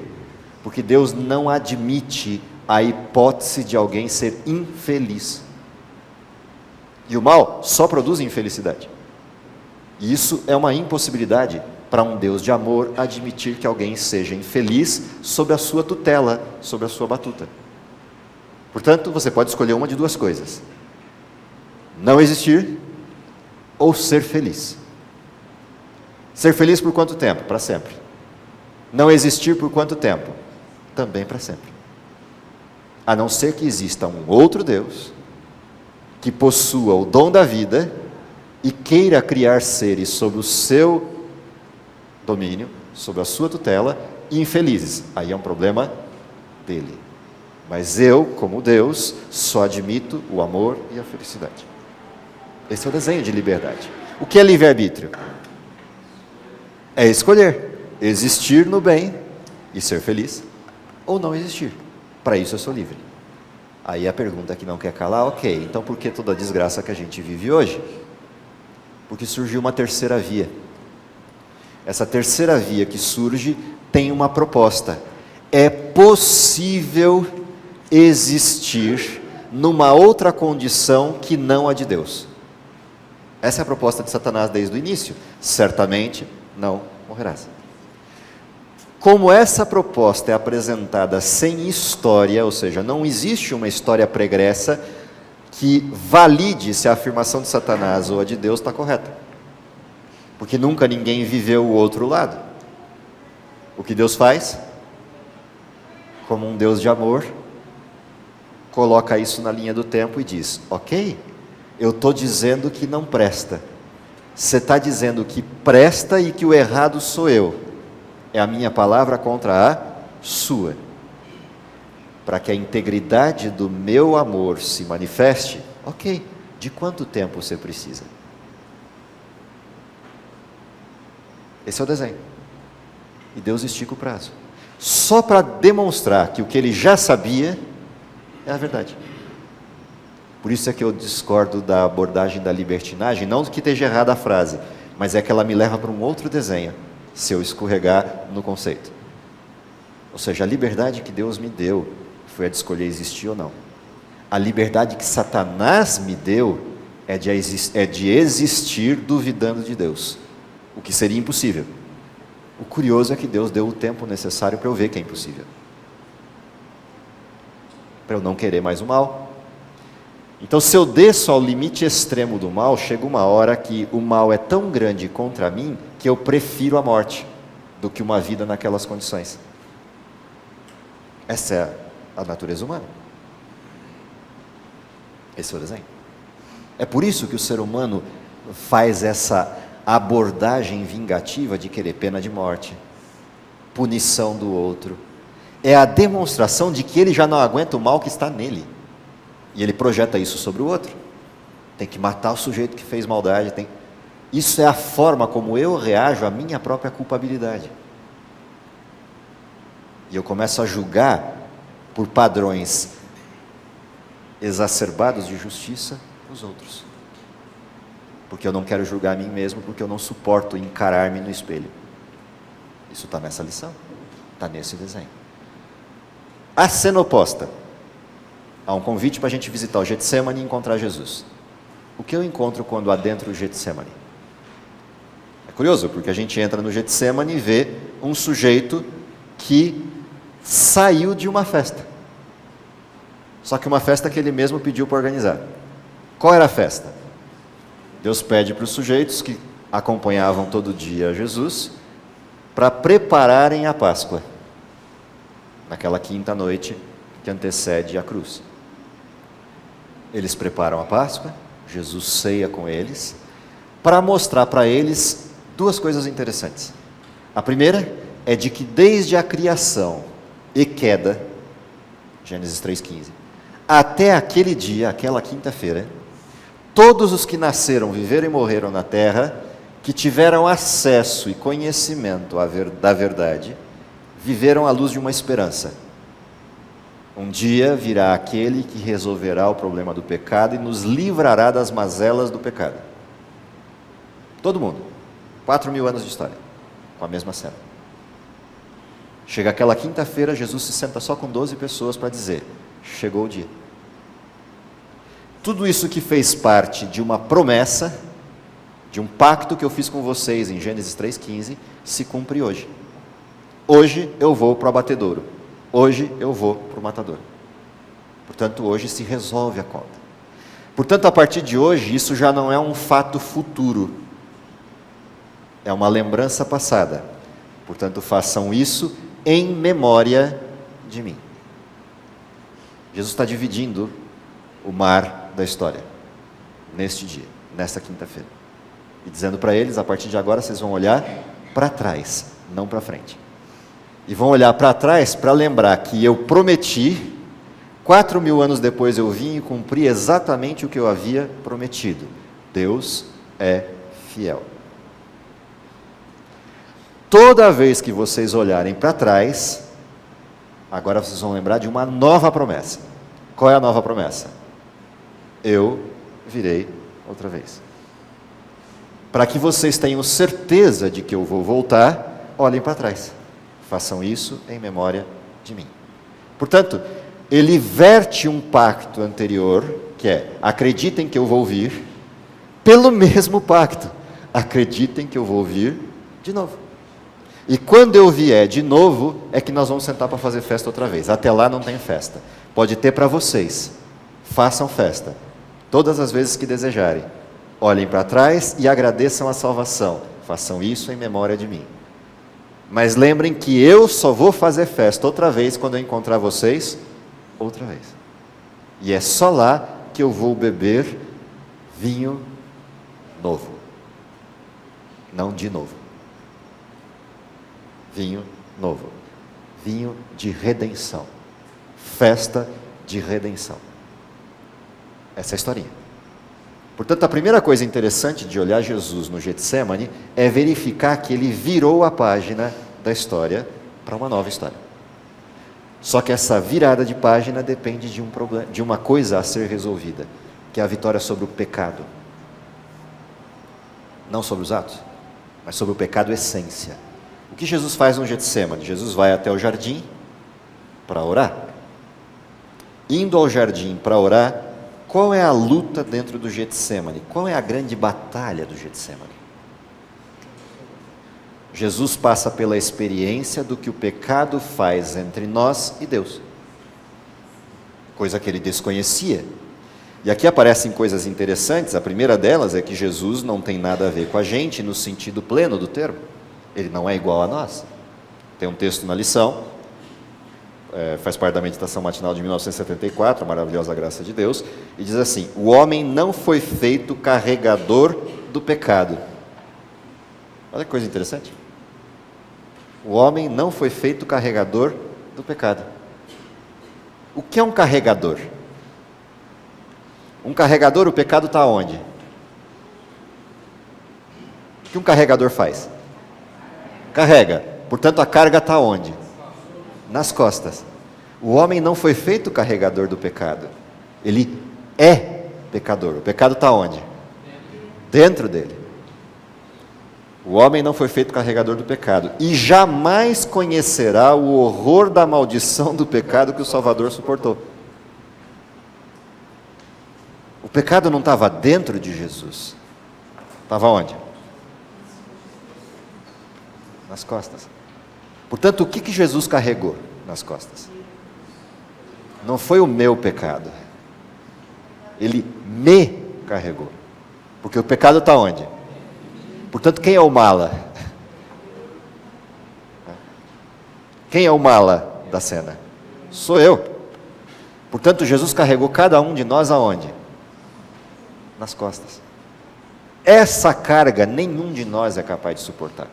Porque Deus não admite a hipótese de alguém ser infeliz. E o mal só produz infelicidade. E isso é uma impossibilidade para um Deus de amor admitir que alguém seja infeliz sob a sua tutela, sob a sua batuta. Portanto, você pode escolher uma de duas coisas: não existir ou ser feliz. Ser feliz por quanto tempo? Para sempre. Não existir por quanto tempo? Também para sempre. a não ser que exista um outro Deus que possua o dom da vida e queira criar seres sob o seu domínio, sob a sua tutela, infelizes. Aí é um problema dele. Mas eu, como Deus, só admito o amor e a felicidade. Esse é o desenho de liberdade. O que é livre-arbítrio? É escolher existir no bem e ser feliz, ou não existir. Para isso eu sou livre. Aí a pergunta que não quer calar, ok, então por que toda a desgraça que a gente vive hoje? Porque surgiu uma terceira via. Essa terceira via que surge tem uma proposta. É possível existir numa outra condição que não a de Deus. Essa é a proposta de Satanás desde o início. Certamente não morrerás. Como essa proposta é apresentada sem história, ou seja, não existe uma história pregressa que valide se a afirmação de Satanás ou a de Deus está correta. Porque nunca ninguém viveu o outro lado. O que Deus faz? Como um Deus de amor, coloca isso na linha do tempo e diz, ok, eu estou dizendo que não presta. Você está dizendo que presta e que o errado sou eu. É a minha palavra contra a sua. Para que a integridade do meu amor se manifeste, ok, de quanto tempo você precisa? Esse é o desenho. E Deus estica o prazo. Só para demonstrar que o que ele já sabia é a verdade. Por isso é que eu discordo da abordagem da libertinagem, não que esteja errada a frase, mas é que ela me leva para um outro desenho, se eu escorregar no conceito. Ou seja, a liberdade que Deus me deu foi a de escolher existir ou não. A liberdade que Satanás me deu é de existir duvidando de Deus, o que seria impossível. O curioso é que Deus deu o tempo necessário para eu ver que é impossível. Para eu não querer mais o mal. Então, se eu desço ao limite extremo do mal, chega uma hora que o mal é tão grande contra mim que eu prefiro a morte do que uma vida naquelas condições. Essa é a natureza humana. Esse é o desenho. É por isso que o ser humano faz essa abordagem vingativa de querer pena de morte, punição do outro. É a demonstração de que ele já não aguenta o mal que está nele. E ele projeta isso sobre o outro. Tem que matar o sujeito que fez maldade. Isso é a forma como eu reajo à minha própria culpabilidade. E eu começo a julgar por padrões exacerbados de justiça os outros. Porque eu não quero julgar a mim mesmo, porque eu não suporto encarar-me no espelho. Isso está nessa lição, está nesse desenho. A cena oposta. Há um convite para a gente visitar o Getsemane e encontrar Jesus. O que eu encontro quando adentro o Getsemane? É curioso, porque a gente entra no Getsemane e vê um sujeito que saiu de uma festa. Só que uma festa que ele mesmo pediu para organizar. Qual era a festa? Deus pede para os sujeitos que acompanhavam todo dia Jesus para prepararem a Páscoa, naquela quinta noite que antecede a cruz. Eles preparam a Páscoa, Jesus ceia com eles, para mostrar para eles duas coisas interessantes. A primeira é de que desde a criação e queda, Gênesis 3,15, até aquele dia, aquela quinta-feira, todos os que nasceram, viveram e morreram na terra, que tiveram acesso e conhecimento da verdade, viveram à luz de uma esperança. Um dia virá aquele que resolverá o problema do pecado e nos livrará das mazelas do pecado. Todo mundo. 4.000 anos de história, com a mesma cena. Chega aquela quinta-feira, Jesus se senta só com 12 pessoas para dizer, chegou o dia. Tudo isso que fez parte de uma promessa, de um pacto que eu fiz com vocês em Gênesis 3,15, se cumpre hoje. Hoje eu vou para o abatedouro. Hoje eu vou para o matador. Portanto, hoje se resolve a conta. Portanto, a partir de hoje, isso já não é um fato futuro. É uma lembrança passada. Portanto, façam isso em memória de mim. Jesus está dividindo o mar da história, neste dia, nesta quinta-feira. E dizendo para eles, a partir de agora vocês vão olhar para trás, não para frente. E vão olhar para trás para lembrar que eu prometi, 4.000 anos depois eu vim e cumpri exatamente o que eu havia prometido. Deus é fiel. Toda vez que vocês olharem para trás, agora vocês vão lembrar de uma nova promessa. Qual é a nova promessa? Eu virei outra vez. Para que vocês tenham certeza de que eu vou voltar, olhem para trás. Façam isso em memória de mim. Portanto, ele verte um pacto anterior, que é, acreditem que eu vou vir, pelo mesmo pacto. Acreditem que eu vou vir de novo. E quando eu vier de novo, é que nós vamos sentar para fazer festa outra vez. Até lá não tem festa. Pode ter para vocês. Façam festa. Todas as vezes que desejarem. Olhem para trás e agradeçam a salvação. Façam isso em memória de mim. Mas lembrem que eu só vou fazer festa outra vez quando eu encontrar vocês outra vez. E é só lá que eu vou beber vinho novo. Não de novo. Vinho novo. Vinho de redenção. Festa de redenção. Essa é a historinha. Portanto, a primeira coisa interessante de olhar Jesus no Getsemane é verificar que ele virou a página da história para uma nova história. Só que essa virada de página depende de de uma coisa a ser resolvida, que é a vitória sobre o pecado. Não sobre os atos, mas sobre o pecado essência. O que Jesus faz no Getsemane? Jesus vai até o jardim para orar. Indo ao jardim para orar, qual é a luta dentro do Getsemane? Qual é a grande batalha do Getsemane? Jesus passa pela experiência do que o pecado faz entre nós e Deus. Coisa que ele desconhecia. E aqui aparecem coisas interessantes. A primeira delas é que Jesus não tem nada a ver com a gente no sentido pleno do termo. Ele não é igual a nós. Tem um texto na lição, faz parte da meditação matinal de 1974, a maravilhosa graça de Deus, e diz assim: o homem não foi feito carregador do pecado. Olha que coisa interessante. O homem não foi feito carregador do pecado. O que é um carregador? Um carregador, o pecado está onde? O que um carregador faz? Carrega. Portanto, a carga está onde? Nas costas. O homem não foi feito carregador do pecado. Ele é pecador. O pecado está onde? Dentro dele. O homem não foi feito carregador do pecado. E jamais conhecerá o horror da maldição do pecado que o Salvador suportou. O pecado não estava dentro de Jesus. Estava onde? Nas costas. Portanto, o que Jesus carregou nas costas? Não foi o meu pecado. Ele me carregou. Porque o pecado está onde? Portanto, quem é o mala? Quem é o mala da cena? Sou eu. Portanto, Jesus carregou cada um de nós aonde? Nas costas. Essa carga nenhum de nós é capaz de suportar.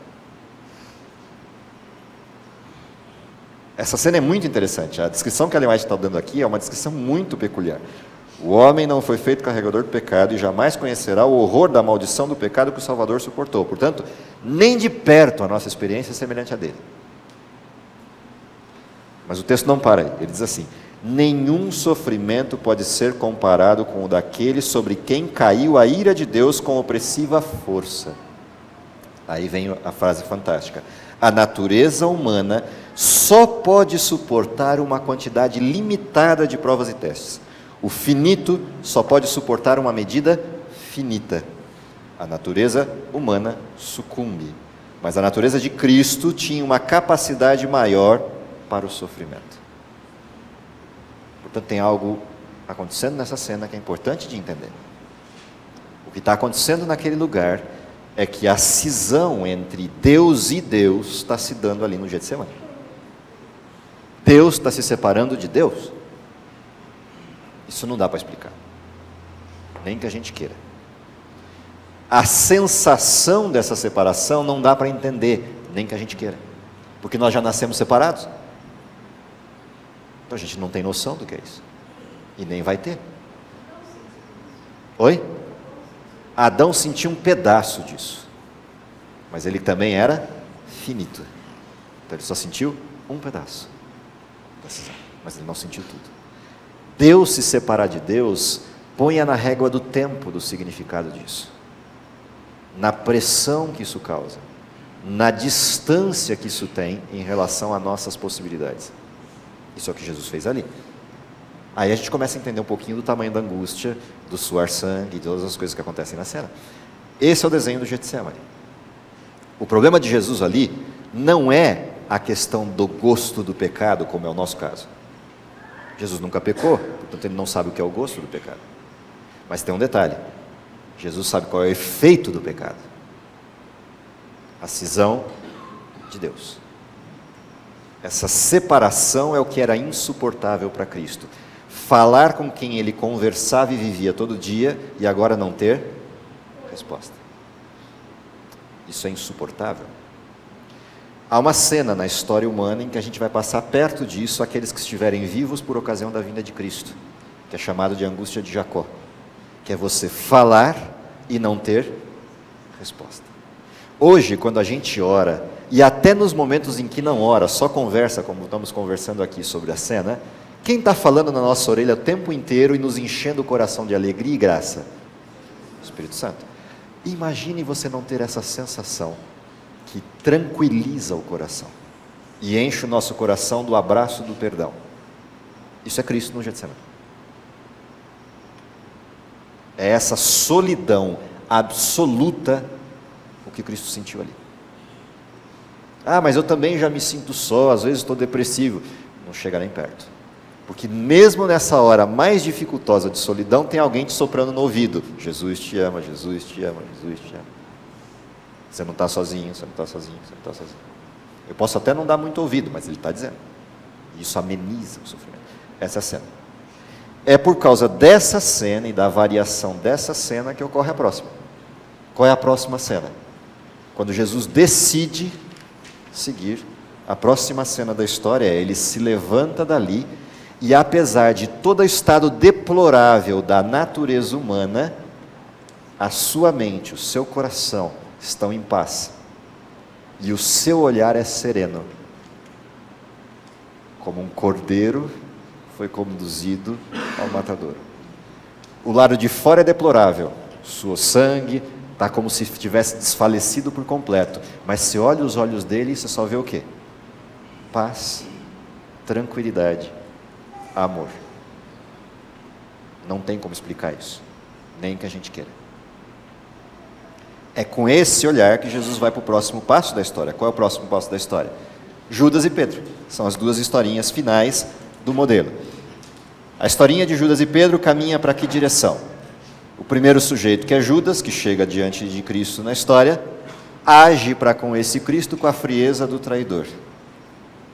Essa cena é muito interessante. A descrição que a Ellen White está dando aqui é uma descrição muito peculiar. O homem não foi feito carregador do pecado e jamais conhecerá o horror da maldição do pecado que o Salvador suportou. Portanto, nem de perto a nossa experiência é semelhante à dele. Mas o texto não para aí. Ele diz assim: nenhum sofrimento pode ser comparado com o daquele sobre quem caiu a ira de Deus com opressiva força. Aí vem a frase fantástica. A natureza humana só pode suportar uma quantidade limitada de provas e testes. O finito só pode suportar uma medida finita. A natureza humana sucumbe. Mas a natureza de Cristo tinha uma capacidade maior para o sofrimento. Portanto, tem algo acontecendo nessa cena que é importante de entender. O que está acontecendo naquele lugar é que a cisão entre Deus e Deus está se dando ali no Getsemane. Deus está se separando de Deus. Isso não dá para explicar, nem que a gente queira. A sensação dessa separação não dá para entender, nem que a gente queira, porque nós já nascemos separados. Então a gente não tem noção do que é isso, e nem vai ter. Oi? Adão sentiu um pedaço disso, mas ele também era finito, então ele só sentiu um pedaço, mas ele não sentiu tudo. Deus se separar de Deus, ponha na régua do tempo do significado disso, na pressão que isso causa, na distância que isso tem em relação a nossas possibilidades. Isso é o que Jesus fez ali. Aí a gente começa a entender um pouquinho do tamanho da angústia, do suar sangue, de todas as coisas que acontecem na cena. Esse é o desenho do Getsemane. O problema de Jesus ali não é a questão do gosto do pecado, como é o nosso caso. Jesus nunca pecou, portanto ele não sabe o que é o gosto do pecado. Mas tem um detalhe: Jesus sabe qual é o efeito do pecado. A cisão de Deus. Essa separação é o que era insuportável para Cristo. Falar com quem ele conversava e vivia todo dia e agora não ter resposta. Isso é insuportável. Há uma cena na história humana em que a gente vai passar perto disso aqueles que estiverem vivos por ocasião da vinda de Cristo, que é chamado de angústia de Jacó, que é você falar e não ter resposta. Hoje, quando a gente ora, e até nos momentos em que não ora, só conversa, como estamos conversando aqui sobre a cena, quem está falando na nossa orelha o tempo inteiro e nos enchendo o coração de alegria e graça? O Espírito Santo. Imagine você não ter essa sensação que tranquiliza o coração e enche o nosso coração do abraço do perdão. Isso é Cristo no Getsemane. É essa solidão absoluta o que Cristo sentiu ali. Ah, mas eu também já me sinto só, às vezes estou depressivo. Não chega nem perto. Porque mesmo nessa hora mais dificultosa de solidão, tem alguém te soprando no ouvido: Jesus te ama, Jesus te ama, Jesus te ama. Você não está sozinho, você não está sozinho, você não está sozinho. Eu posso até não dar muito ouvido, mas ele está dizendo. Isso ameniza o sofrimento. Essa é a cena. É por causa dessa cena e da variação dessa cena que ocorre a próxima. Qual é a próxima cena? Quando Jesus decide seguir, a próxima cena da história é: ele se levanta dali e, apesar de todo o estado deplorável da natureza humana, a sua mente, o seu coração estão em paz, e o seu olhar é sereno, como um cordeiro foi conduzido ao matadouro. O lado de fora é deplorável, suou sangue, está como se tivesse desfalecido por completo, mas se olha os olhos dele, você só vê o quê? Paz, tranquilidade, amor. Não tem como explicar isso, nem que a gente queira. É com esse olhar que Jesus vai para o próximo passo da história. Qual é o próximo passo da história? Judas e Pedro. São as duas historinhas finais do modelo. A historinha de Judas e Pedro caminha para que direção? O primeiro sujeito, que é Judas, que chega diante de Cristo na história, age para com esse Cristo com a frieza do traidor.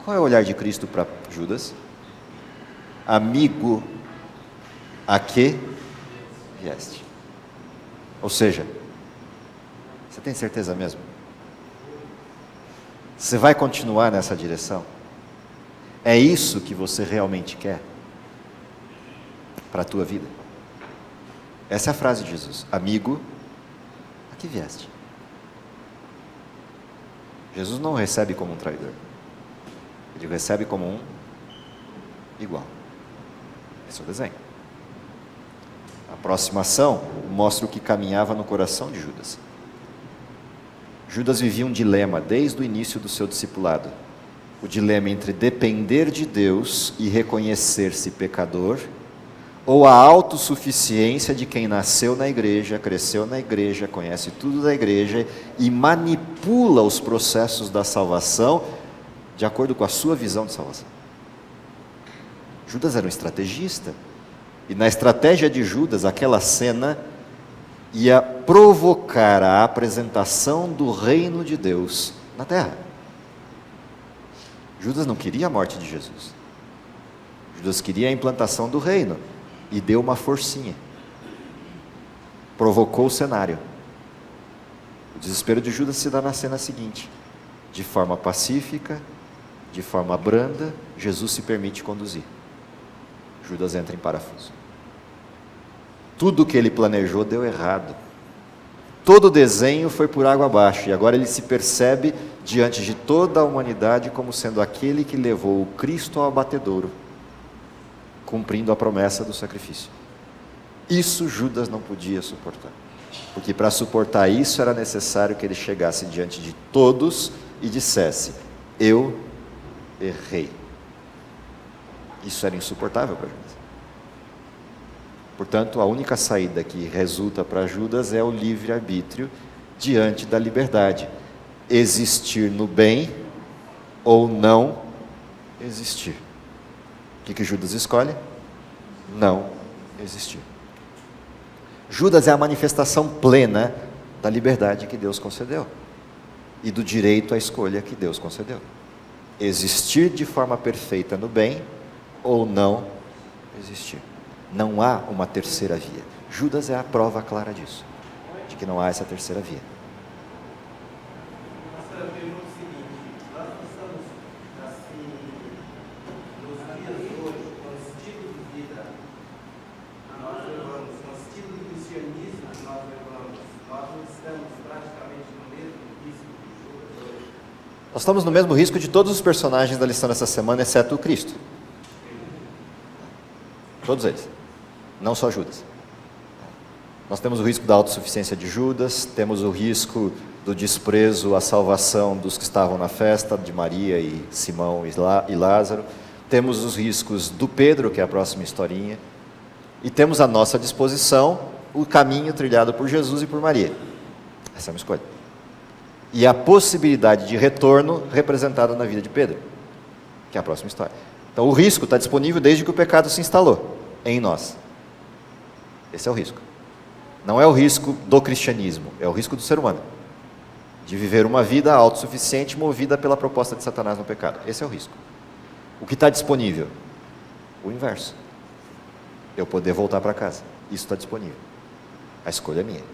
Qual é o olhar de Cristo para Judas? Amigo, a que vieste? Ou seja, você tem certeza mesmo? Você vai continuar nessa direção? É isso que você realmente quer para a tua vida? Essa é a frase de Jesus: amigo, a que vieste? Jesus não recebe como um traidor, ele recebe como um igual. Esse é o desenho. A aproximação mostra o que caminhava no coração de Judas. Judas vivia um dilema desde o início do seu discipulado. O dilema entre depender de Deus e reconhecer-se pecador, ou a autossuficiência de quem nasceu na igreja, cresceu na igreja, conhece tudo da igreja e manipula os processos da salvação de acordo com a sua visão de salvação. Judas era um estrategista, e na estratégia de Judas, aquela cena ia provocar a apresentação do reino de Deus na terra. Judas não queria a morte de Jesus. Judas queria a implantação do reino. e deu uma forcinha. Provocou o cenário. O desespero de Judas se dá na cena seguinte. De forma pacífica, de forma branda, Jesus se permite conduzir. Judas entra em parafuso. Tudo que ele planejou deu errado. Todo o desenho foi por água abaixo, e agora ele se percebe diante de toda a humanidade como sendo aquele que levou o Cristo ao abatedouro, cumprindo a promessa do sacrifício. Isso Judas não podia suportar, porque para suportar isso era necessário que ele chegasse diante de todos e dissesse: eu errei. Isso era insuportável para Judas. Portanto, a única saída que resulta para Judas é o livre-arbítrio diante da liberdade. Existir no bem ou não existir. O que Judas escolhe? Não existir. Judas é a manifestação plena da liberdade que Deus concedeu e do direito à escolha que Deus concedeu. Existir de forma perfeita no bem ou não existir. Não há uma terceira via. Judas é a prova clara disso, de que não há essa terceira via. Nossa pergunta é o seguinte: nós estamos assim, nos dias hoje, com o estilo de vida que nós levamos, com o estilo de cristianismo que nós levamos, nós não estamos praticamente no mesmo risco de Judas hoje. Nós estamos no mesmo risco de todos os personagens da lição dessa semana, exceto o Cristo. Todos eles. Não só Judas. Nós temos o risco da autossuficiência de Judas, temos o risco do desprezo à salvação dos que estavam na festa, de Maria e Simão e Lázaro, temos os riscos do Pedro, que é a próxima historinha, e temos à nossa disposição o caminho trilhado por Jesus e por Maria. Essa é uma escolha. E a possibilidade de retorno representada na vida de Pedro, que é a próxima história. Então o risco está disponível desde que o pecado se instalou em nós. Esse é o risco. Não é o risco do cristianismo, é o risco do ser humano, de viver uma vida autossuficiente movida pela proposta de Satanás no pecado. Esse é o risco. O que está disponível? O inverso. Eu poder voltar para casa. Isso está disponível. A escolha é minha.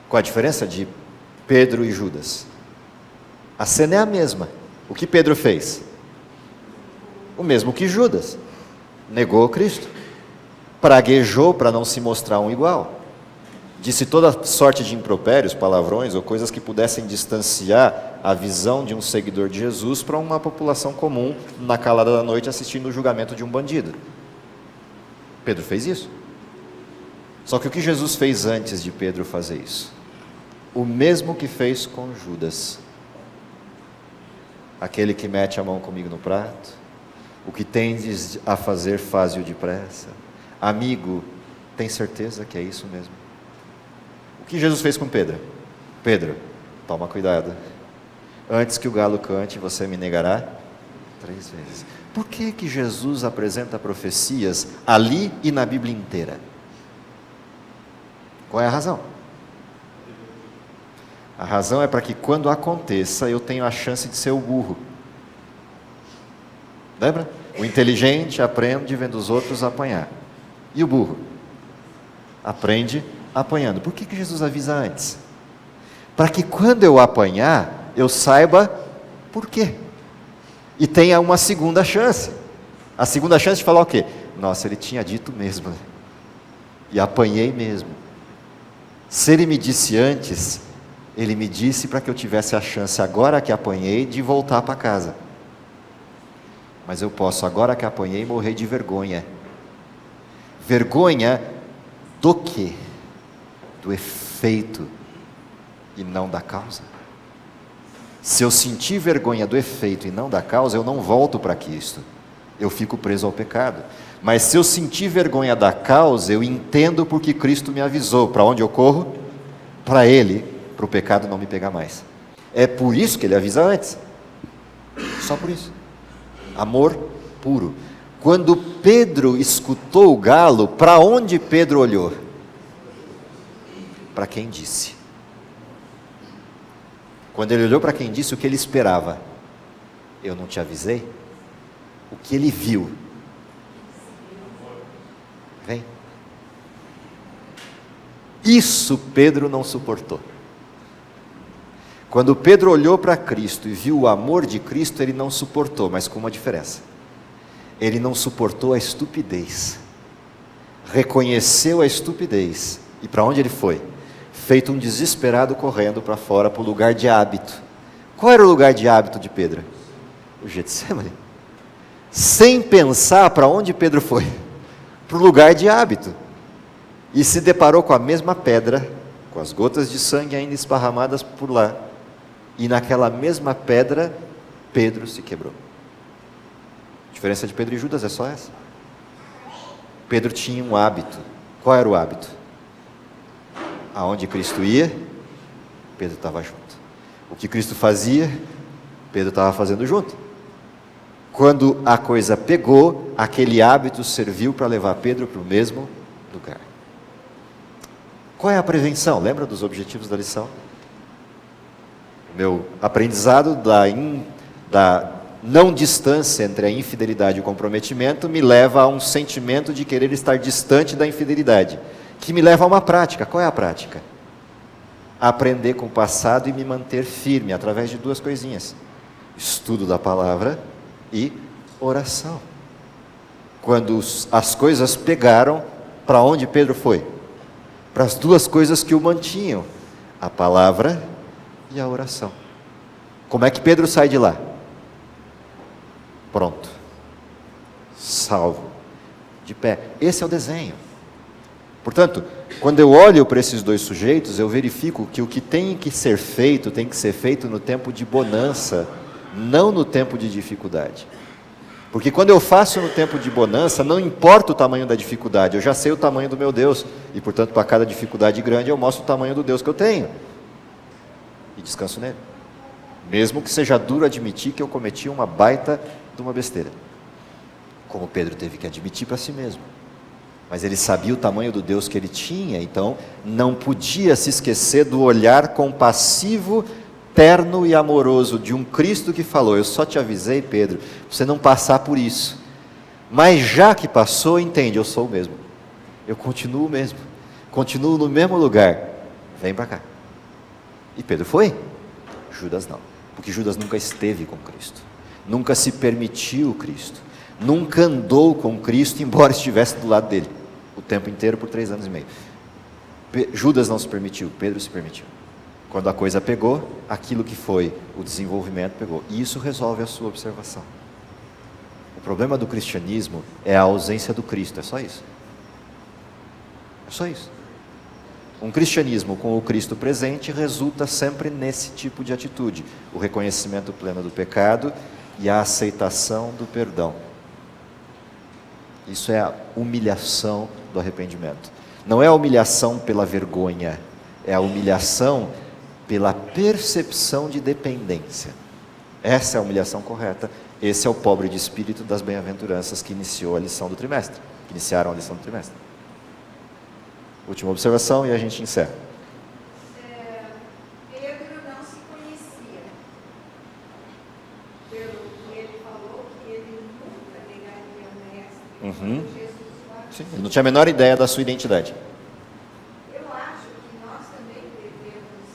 Qual a diferença de Pedro e Judas? A cena é a mesma. O que Pedro fez? O mesmo que Judas. Negou Cristo. Praguejou para não se mostrar um igual. Disse toda sorte de impropérios, palavrões ou coisas que pudessem distanciar a visão de um seguidor de Jesus para uma população comum na calada da noite assistindo o julgamento de um bandido. Pedro fez isso. Só que o que Jesus fez antes de Pedro fazer isso? O mesmo que fez com Judas. Aquele que mete a mão comigo no prato, o que tendes a fazer, faze-o depressa. Amigo, tem certeza que é isso mesmo? O que Jesus fez com Pedro? Pedro, toma cuidado. Antes que o galo cante, você me negará 3 vezes. Por que Jesus apresenta profecias ali e na Bíblia inteira? Qual é a razão? A razão é para que quando aconteça, eu tenha a chance de ser o burro. Lembra? O inteligente aprende vendo os outros apanhar. E o burro? Aprende apanhando. Por que Jesus avisa antes? Para que quando eu apanhar, eu saiba por quê. E tenha uma segunda chance. A segunda chance de falar o quê? Nossa, ele tinha dito mesmo. E apanhei mesmo. Se ele me disse antes, ele me disse para que eu tivesse a chance, agora que apanhei, de voltar para casa. Mas eu posso, agora que apanhei, morrer de vergonha. Vergonha do quê? Do efeito e não da causa. Se eu sentir vergonha do efeito e não da causa, eu não volto para Cristo. Eu fico preso ao pecado. Mas se eu sentir vergonha da causa, eu entendo porque Cristo me avisou. Para onde eu corro? Para Ele, para o pecado não me pegar mais. É por isso que Ele avisa antes. Só por isso. Amor puro. Quando Pedro escutou o galo, para onde Pedro olhou? Para quem disse. Quando ele olhou para quem disse, o que ele esperava? Eu não te avisei? O que ele viu? Isso Pedro não suportou. Quando Pedro olhou para Cristo e viu o amor de Cristo, ele não suportou, mas com uma diferença. Ele não suportou a estupidez. Reconheceu a estupidez. E para onde ele foi? Feito um desesperado correndo para fora, para o lugar de hábito. Qual era o lugar de hábito de Pedro? O Getsemane. Sem pensar para onde Pedro foi? Para o lugar de hábito. E se deparou com a mesma pedra, com as gotas de sangue ainda esparramadas por lá. E naquela mesma pedra, Pedro se quebrou. A diferença de Pedro e Judas é só essa. Pedro tinha um hábito. Qual era o hábito? Aonde Cristo ia, Pedro estava junto. O que Cristo fazia, Pedro estava fazendo junto. Quando a coisa pegou, aquele hábito serviu para levar Pedro para o mesmo lugar. Qual é a prevenção? Lembra dos objetivos da lição? O meu aprendizado da não distância entre a infidelidade e o comprometimento me leva a um sentimento de querer estar distante da infidelidade, que me leva a uma prática. Qual é a prática? Aprender com o passado e me manter firme através de duas coisinhas: estudo da palavra e oração. Quando as coisas pegaram, para onde Pedro foi? Para as duas coisas que o mantinham: a palavra e a oração. Como é que Pedro sai de lá? Pronto, salvo, de pé. Esse é o desenho. Portanto, quando eu olho para esses dois sujeitos, eu verifico que o que tem que ser feito no tempo de bonança, não no tempo de dificuldade. Porque quando eu faço no tempo de bonança, não importa o tamanho da dificuldade, eu já sei o tamanho do meu Deus, e portanto, para cada dificuldade grande, eu mostro o tamanho do Deus que eu tenho, e descanso nele. Mesmo que seja duro admitir que eu cometi uma baita de uma besteira, como Pedro teve que admitir para si mesmo. Mas ele sabia o tamanho do Deus que ele tinha, então não podia se esquecer do olhar compassivo, terno e amoroso de um Cristo que falou: eu só te avisei, Pedro, para você não passar por isso. Mas já que passou, entende, eu sou o mesmo. Eu continuo o mesmo. Continuo no mesmo lugar. Vem para cá. E Pedro foi? Judas não. Porque Judas nunca esteve com Cristo. Nunca se permitiu Cristo. Nunca andou com Cristo, embora estivesse do lado dele o tempo inteiro por 3 anos e meio. Judas não se permitiu, Pedro se permitiu. Quando a coisa pegou, aquilo que foi o desenvolvimento pegou. E isso resolve a sua observação. O problema do cristianismo é a ausência do Cristo, é só isso. É só isso. Um cristianismo com o Cristo presente resulta sempre nesse tipo de atitude: o reconhecimento pleno do pecado e a aceitação do perdão. Isso é a humilhação do arrependimento. Não é a humilhação pela vergonha, é a humilhação pela percepção de dependência. Essa é a humilhação correta. Esse é o pobre de espírito das bem-aventuranças que iniciou a lição do trimestre, que iniciaram a lição do trimestre. Última observação e a gente encerra. Pedro não se conhecia. Pelo que ele falou, que ele nunca negaria o mestre. Jesus lá. Sim, ele não tinha a menor ideia da sua identidade. Eu acho que nós também devemos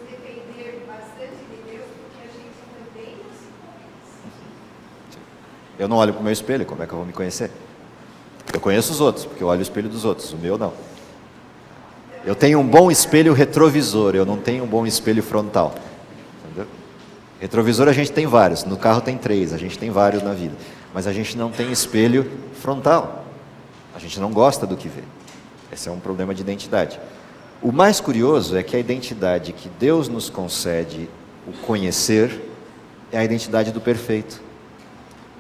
depender bastante de Deus, porque a gente também não se conhece. Eu não olho para o meu espelho, como é que eu vou me conhecer? Eu conheço os outros, porque eu olho o espelho dos outros, o meu não. Eu tenho um bom espelho retrovisor, eu não tenho um bom espelho frontal. Entendeu? Retrovisor a gente tem vários, no carro tem 3, a gente tem vários na vida. Mas a gente não tem espelho frontal. A gente não gosta do que vê. Esse é um problema de identidade. O mais curioso é que a identidade que Deus nos concede, o conhecer, é a identidade do perfeito.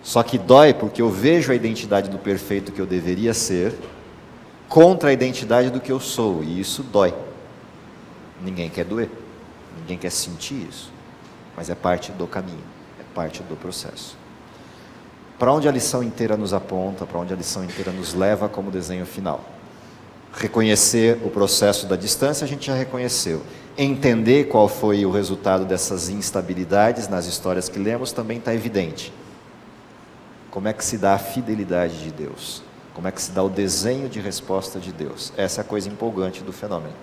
Só que dói porque eu vejo a identidade do perfeito que eu deveria ser contra a identidade do que eu sou, e isso dói. Ninguém quer doer, ninguém quer sentir isso, mas é parte do caminho, é parte do processo. Para onde a lição inteira nos aponta, para onde a lição inteira nos leva como desenho final? Reconhecer o processo da distância, a gente já reconheceu. Entender qual foi o resultado dessas instabilidades nas histórias que lemos também está evidente. Como é que se dá a fidelidade de Deus? Como é que se dá o desenho de resposta de Deus? Essa é a coisa empolgante do fenômeno.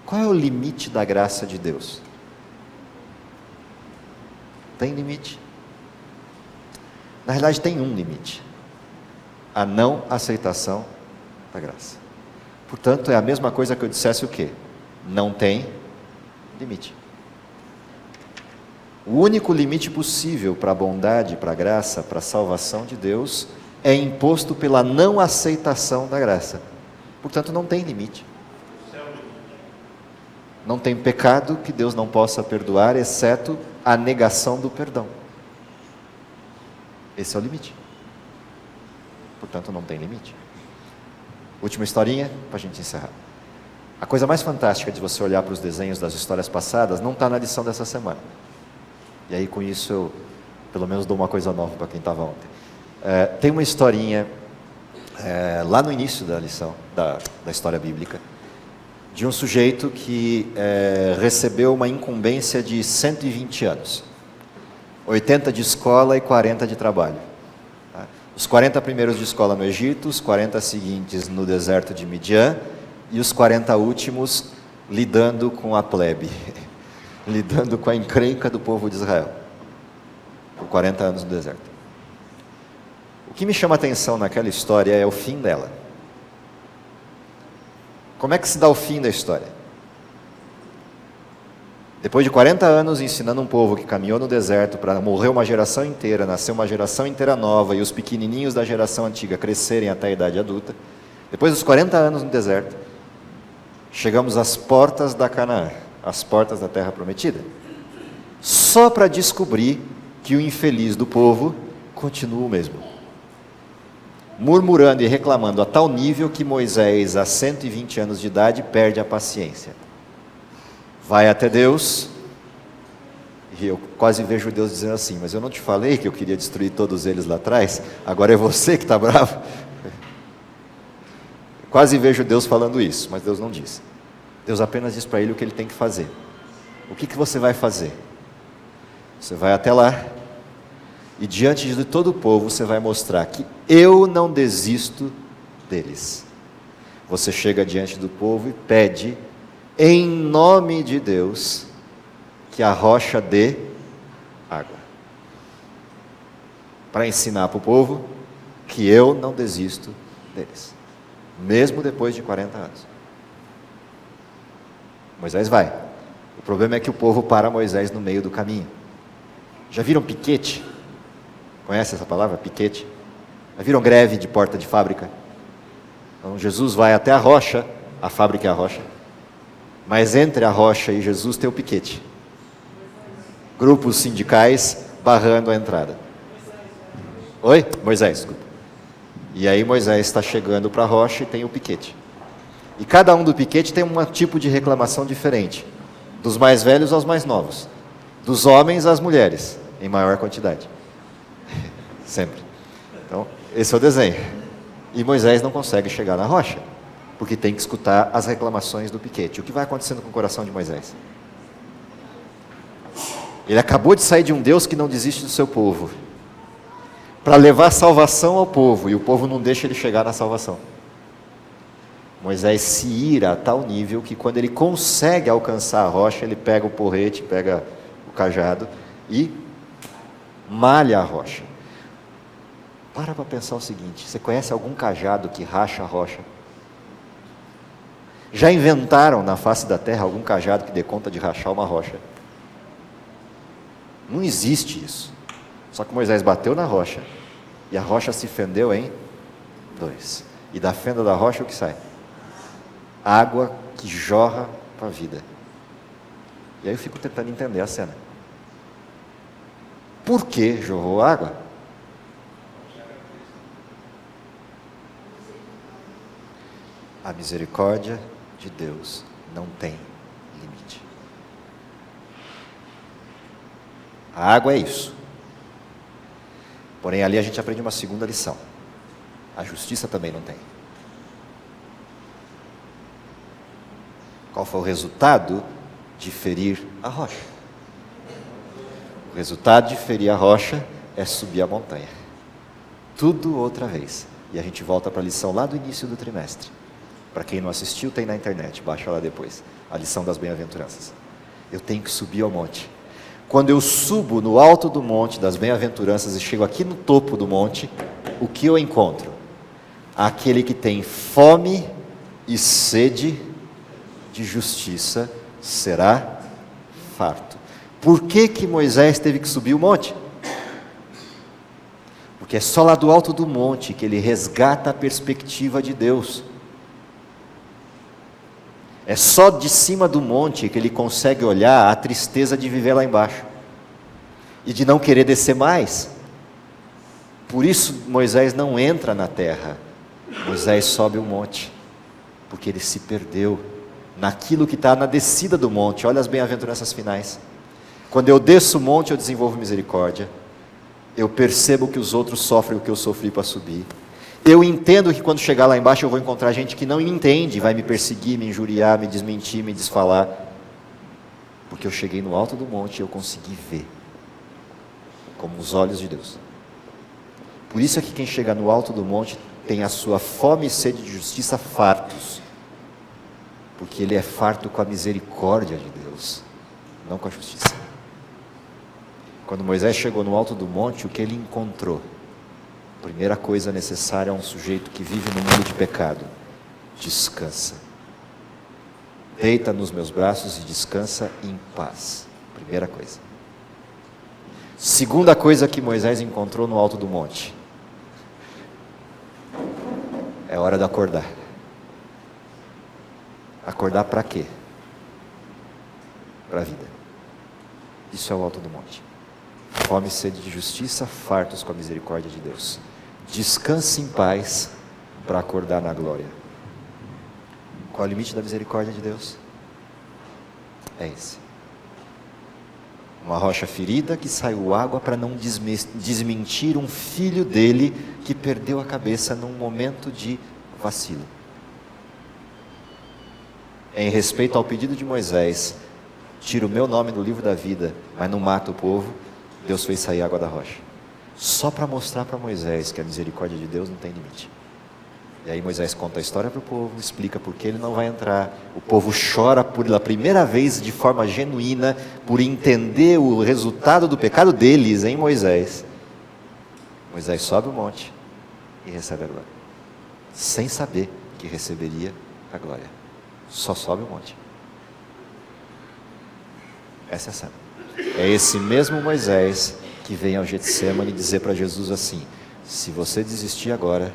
Qual é o limite da graça de Deus? Tem limite? Na realidade, tem um limite: a não aceitação da graça. Portanto, é a mesma coisa que eu dissesse o quê? Não tem limite. O único limite possível para a bondade, para a graça, para a salvação de Deus é imposto pela não aceitação da graça. Portanto, não tem limite. Não tem pecado que Deus não possa perdoar, exceto a negação do perdão. Esse é o limite. Portanto, não tem limite. Última historinha, para a gente encerrar. A coisa mais fantástica de você olhar para os desenhos das histórias passadas não está na lição dessa semana. E aí, com isso, eu pelo menos dou uma coisa nova para quem estava ontem. Tem uma historinha lá no início da lição, da história bíblica, de um sujeito que recebeu uma incumbência de 120 anos. 80 de escola e 40 de trabalho. Tá? Os 40 primeiros de escola no Egito, os 40 seguintes no deserto de Midian, e os 40 últimos lidando com a plebe, lidando com a encrenca do povo de Israel, por 40 anos no deserto. O que me chama a atenção naquela história é o fim dela. Como é que se dá o fim da história? Depois de 40 anos ensinando um povo que caminhou no deserto para morrer uma geração inteira, nascer uma geração inteira nova e os pequenininhos da geração antiga crescerem até a idade adulta, depois dos 40 anos no deserto, chegamos às portas da Canaã, às portas da terra prometida, só para descobrir que o infeliz do povo continua o mesmo, murmurando e reclamando a tal nível que Moisés, a 120 anos de idade, perde a paciência. Vai até Deus, e eu quase vejo Deus dizendo assim: mas eu não te falei que eu queria destruir todos eles lá atrás? Agora é você que está bravo? Quase vejo Deus falando isso, mas Deus não diz. Deus apenas diz para ele o que ele tem que fazer. O que você vai fazer? Você vai até lá, e diante de todo o povo você vai mostrar que eu não desisto deles. Você chega diante do povo e pede, em nome de Deus, que a rocha dê água. Para ensinar para o povo que eu não desisto deles, mesmo depois de 40 anos. Moisés vai. O problema é que o povo para Moisés no meio do caminho. Já viram piquete? Conhece essa palavra? Piquete? Já viram greve de porta de fábrica? Então Jesus vai até a rocha, a fábrica é a rocha, mas entre a rocha e Jesus tem o piquete. Grupos sindicais barrando a entrada. Oi? Moisés, desculpa. E aí Moisés está chegando para a rocha e tem o piquete. E cada um do piquete tem um tipo de reclamação diferente. Dos mais velhos aos mais novos. Dos homens às mulheres, em maior quantidade. Sempre. Então, esse é o desenho. E Moisés não consegue chegar na rocha, porque tem que escutar as reclamações do piquete. O que vai acontecendo com o coração de Moisés? Ele acabou de sair de um Deus que não desiste do seu povo, para levar salvação ao povo, e o povo não deixa ele chegar na salvação. Moisés se ira a tal nível que quando ele consegue alcançar a rocha, ele pega o porrete, pega o cajado e malha a rocha. Para pensar o seguinte: você conhece algum cajado que racha a rocha? Já inventaram na face da terra algum cajado que dê conta de rachar uma rocha? Não existe isso. Só que Moisés bateu na rocha, e a rocha se fendeu em dois. E da fenda da rocha o que sai? Água que jorra para a vida. E aí eu fico tentando entender a cena. Por que jorrou água? A misericórdia de Deus não tem limite. A água é isso. Porém, ali a gente aprende uma segunda lição. A justiça também não tem. Qual foi o resultado de ferir a rocha? O resultado de ferir a rocha é subir a montanha. Tudo outra vez. E a gente volta para a lição lá do início do trimestre. Para quem não assistiu, tem na internet, baixa lá depois. A lição das bem-aventuranças. Eu tenho que subir ao monte. Quando eu subo no alto do monte das bem-aventuranças e chego aqui no topo do monte, o que eu encontro? Aquele que tem fome e sede de justiça será farto. Por que Moisés teve que subir o monte? Porque é só lá do alto do monte que ele resgata a perspectiva de Deus. É só de cima do monte que ele consegue olhar a tristeza de viver lá embaixo e de não querer descer mais. Por isso Moisés não entra na terra, Moisés sobe o monte, porque ele se perdeu naquilo que está na descida do monte. Olha as bem-aventuranças finais. Quando eu desço o monte, eu desenvolvo misericórdia, eu percebo que os outros sofrem o que eu sofri para subir. Eu entendo que quando chegar lá embaixo eu vou encontrar gente que não me entende, vai me perseguir, me injuriar, me desmentir, me desfalar. Porque eu cheguei no alto do monte e eu consegui ver, como os olhos de Deus. Por isso é que quem chega no alto do monte tem a sua fome e sede de justiça fartos. Porque ele é farto com a misericórdia de Deus, não com a justiça. Quando Moisés chegou no alto do monte, o que ele encontrou? A primeira coisa necessária a um sujeito que vive no mundo de pecado: descansa. Deita nos meus braços e descansa em paz. Primeira coisa. Segunda coisa que Moisés encontrou no alto do monte: é hora de acordar. Acordar para quê? Para a vida. Isso é o alto do monte. Fome e sede de justiça, fartos com a misericórdia de Deus. Descanse em paz para acordar na glória. Qual é o limite da misericórdia de Deus? É esse. Uma rocha ferida que saiu água para não desmentir um filho dele que perdeu a cabeça num momento de vacilo. Em respeito ao pedido de Moisés, tira o meu nome do livro da vida, mas não mata o povo, Deus fez sair água da rocha. Só para mostrar para Moisés que a misericórdia de Deus não tem limite. E aí Moisés conta a história para o povo, explica por que ele não vai entrar. O povo chora pela primeira vez de forma genuína, por entender o resultado do pecado deles em Moisés. Moisés sobe o monte e recebe a glória, sem saber que receberia a glória. Só sobe o monte. Essa é a cena. É esse mesmo Moisés que vem ao Getsemane dizer para Jesus assim: se você desistir agora,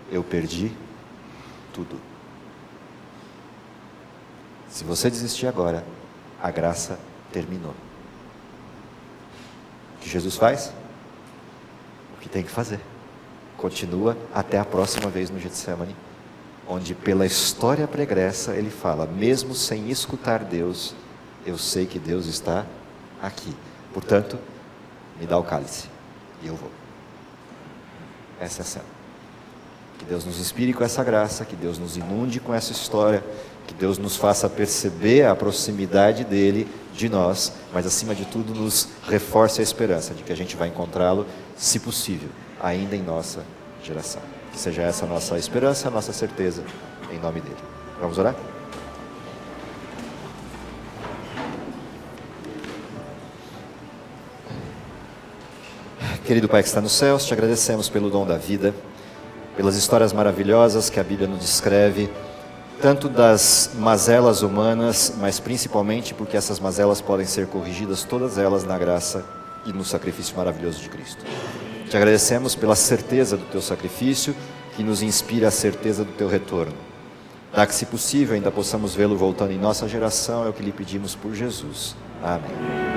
eu perdi tudo. Se você desistir agora, a graça terminou. O que Jesus faz? O que tem que fazer. Continua até a próxima vez no Getsemane, onde pela história pregressa ele fala: mesmo sem escutar Deus, eu sei que Deus está aqui. Portanto, me dá o cálice e eu vou. Essa é a cena. Que Deus nos inspire com essa graça, que Deus nos inunde com essa história, que Deus nos faça perceber a proximidade dele de nós, mas acima de tudo nos reforce a esperança de que a gente vai encontrá-lo, se possível, ainda em nossa geração. Que seja essa a nossa esperança, a nossa certeza, em nome dele. Vamos orar? Querido Pai que está nos céus, te agradecemos pelo dom da vida, pelas histórias maravilhosas que a Bíblia nos descreve, tanto das mazelas humanas, mas principalmente porque essas mazelas podem ser corrigidas, todas elas na graça e no sacrifício maravilhoso de Cristo. Te agradecemos pela certeza do teu sacrifício, que nos inspira a certeza do teu retorno. Dá que, se possível, ainda possamos vê-lo voltando em nossa geração, é o que lhe pedimos por Jesus. Amém.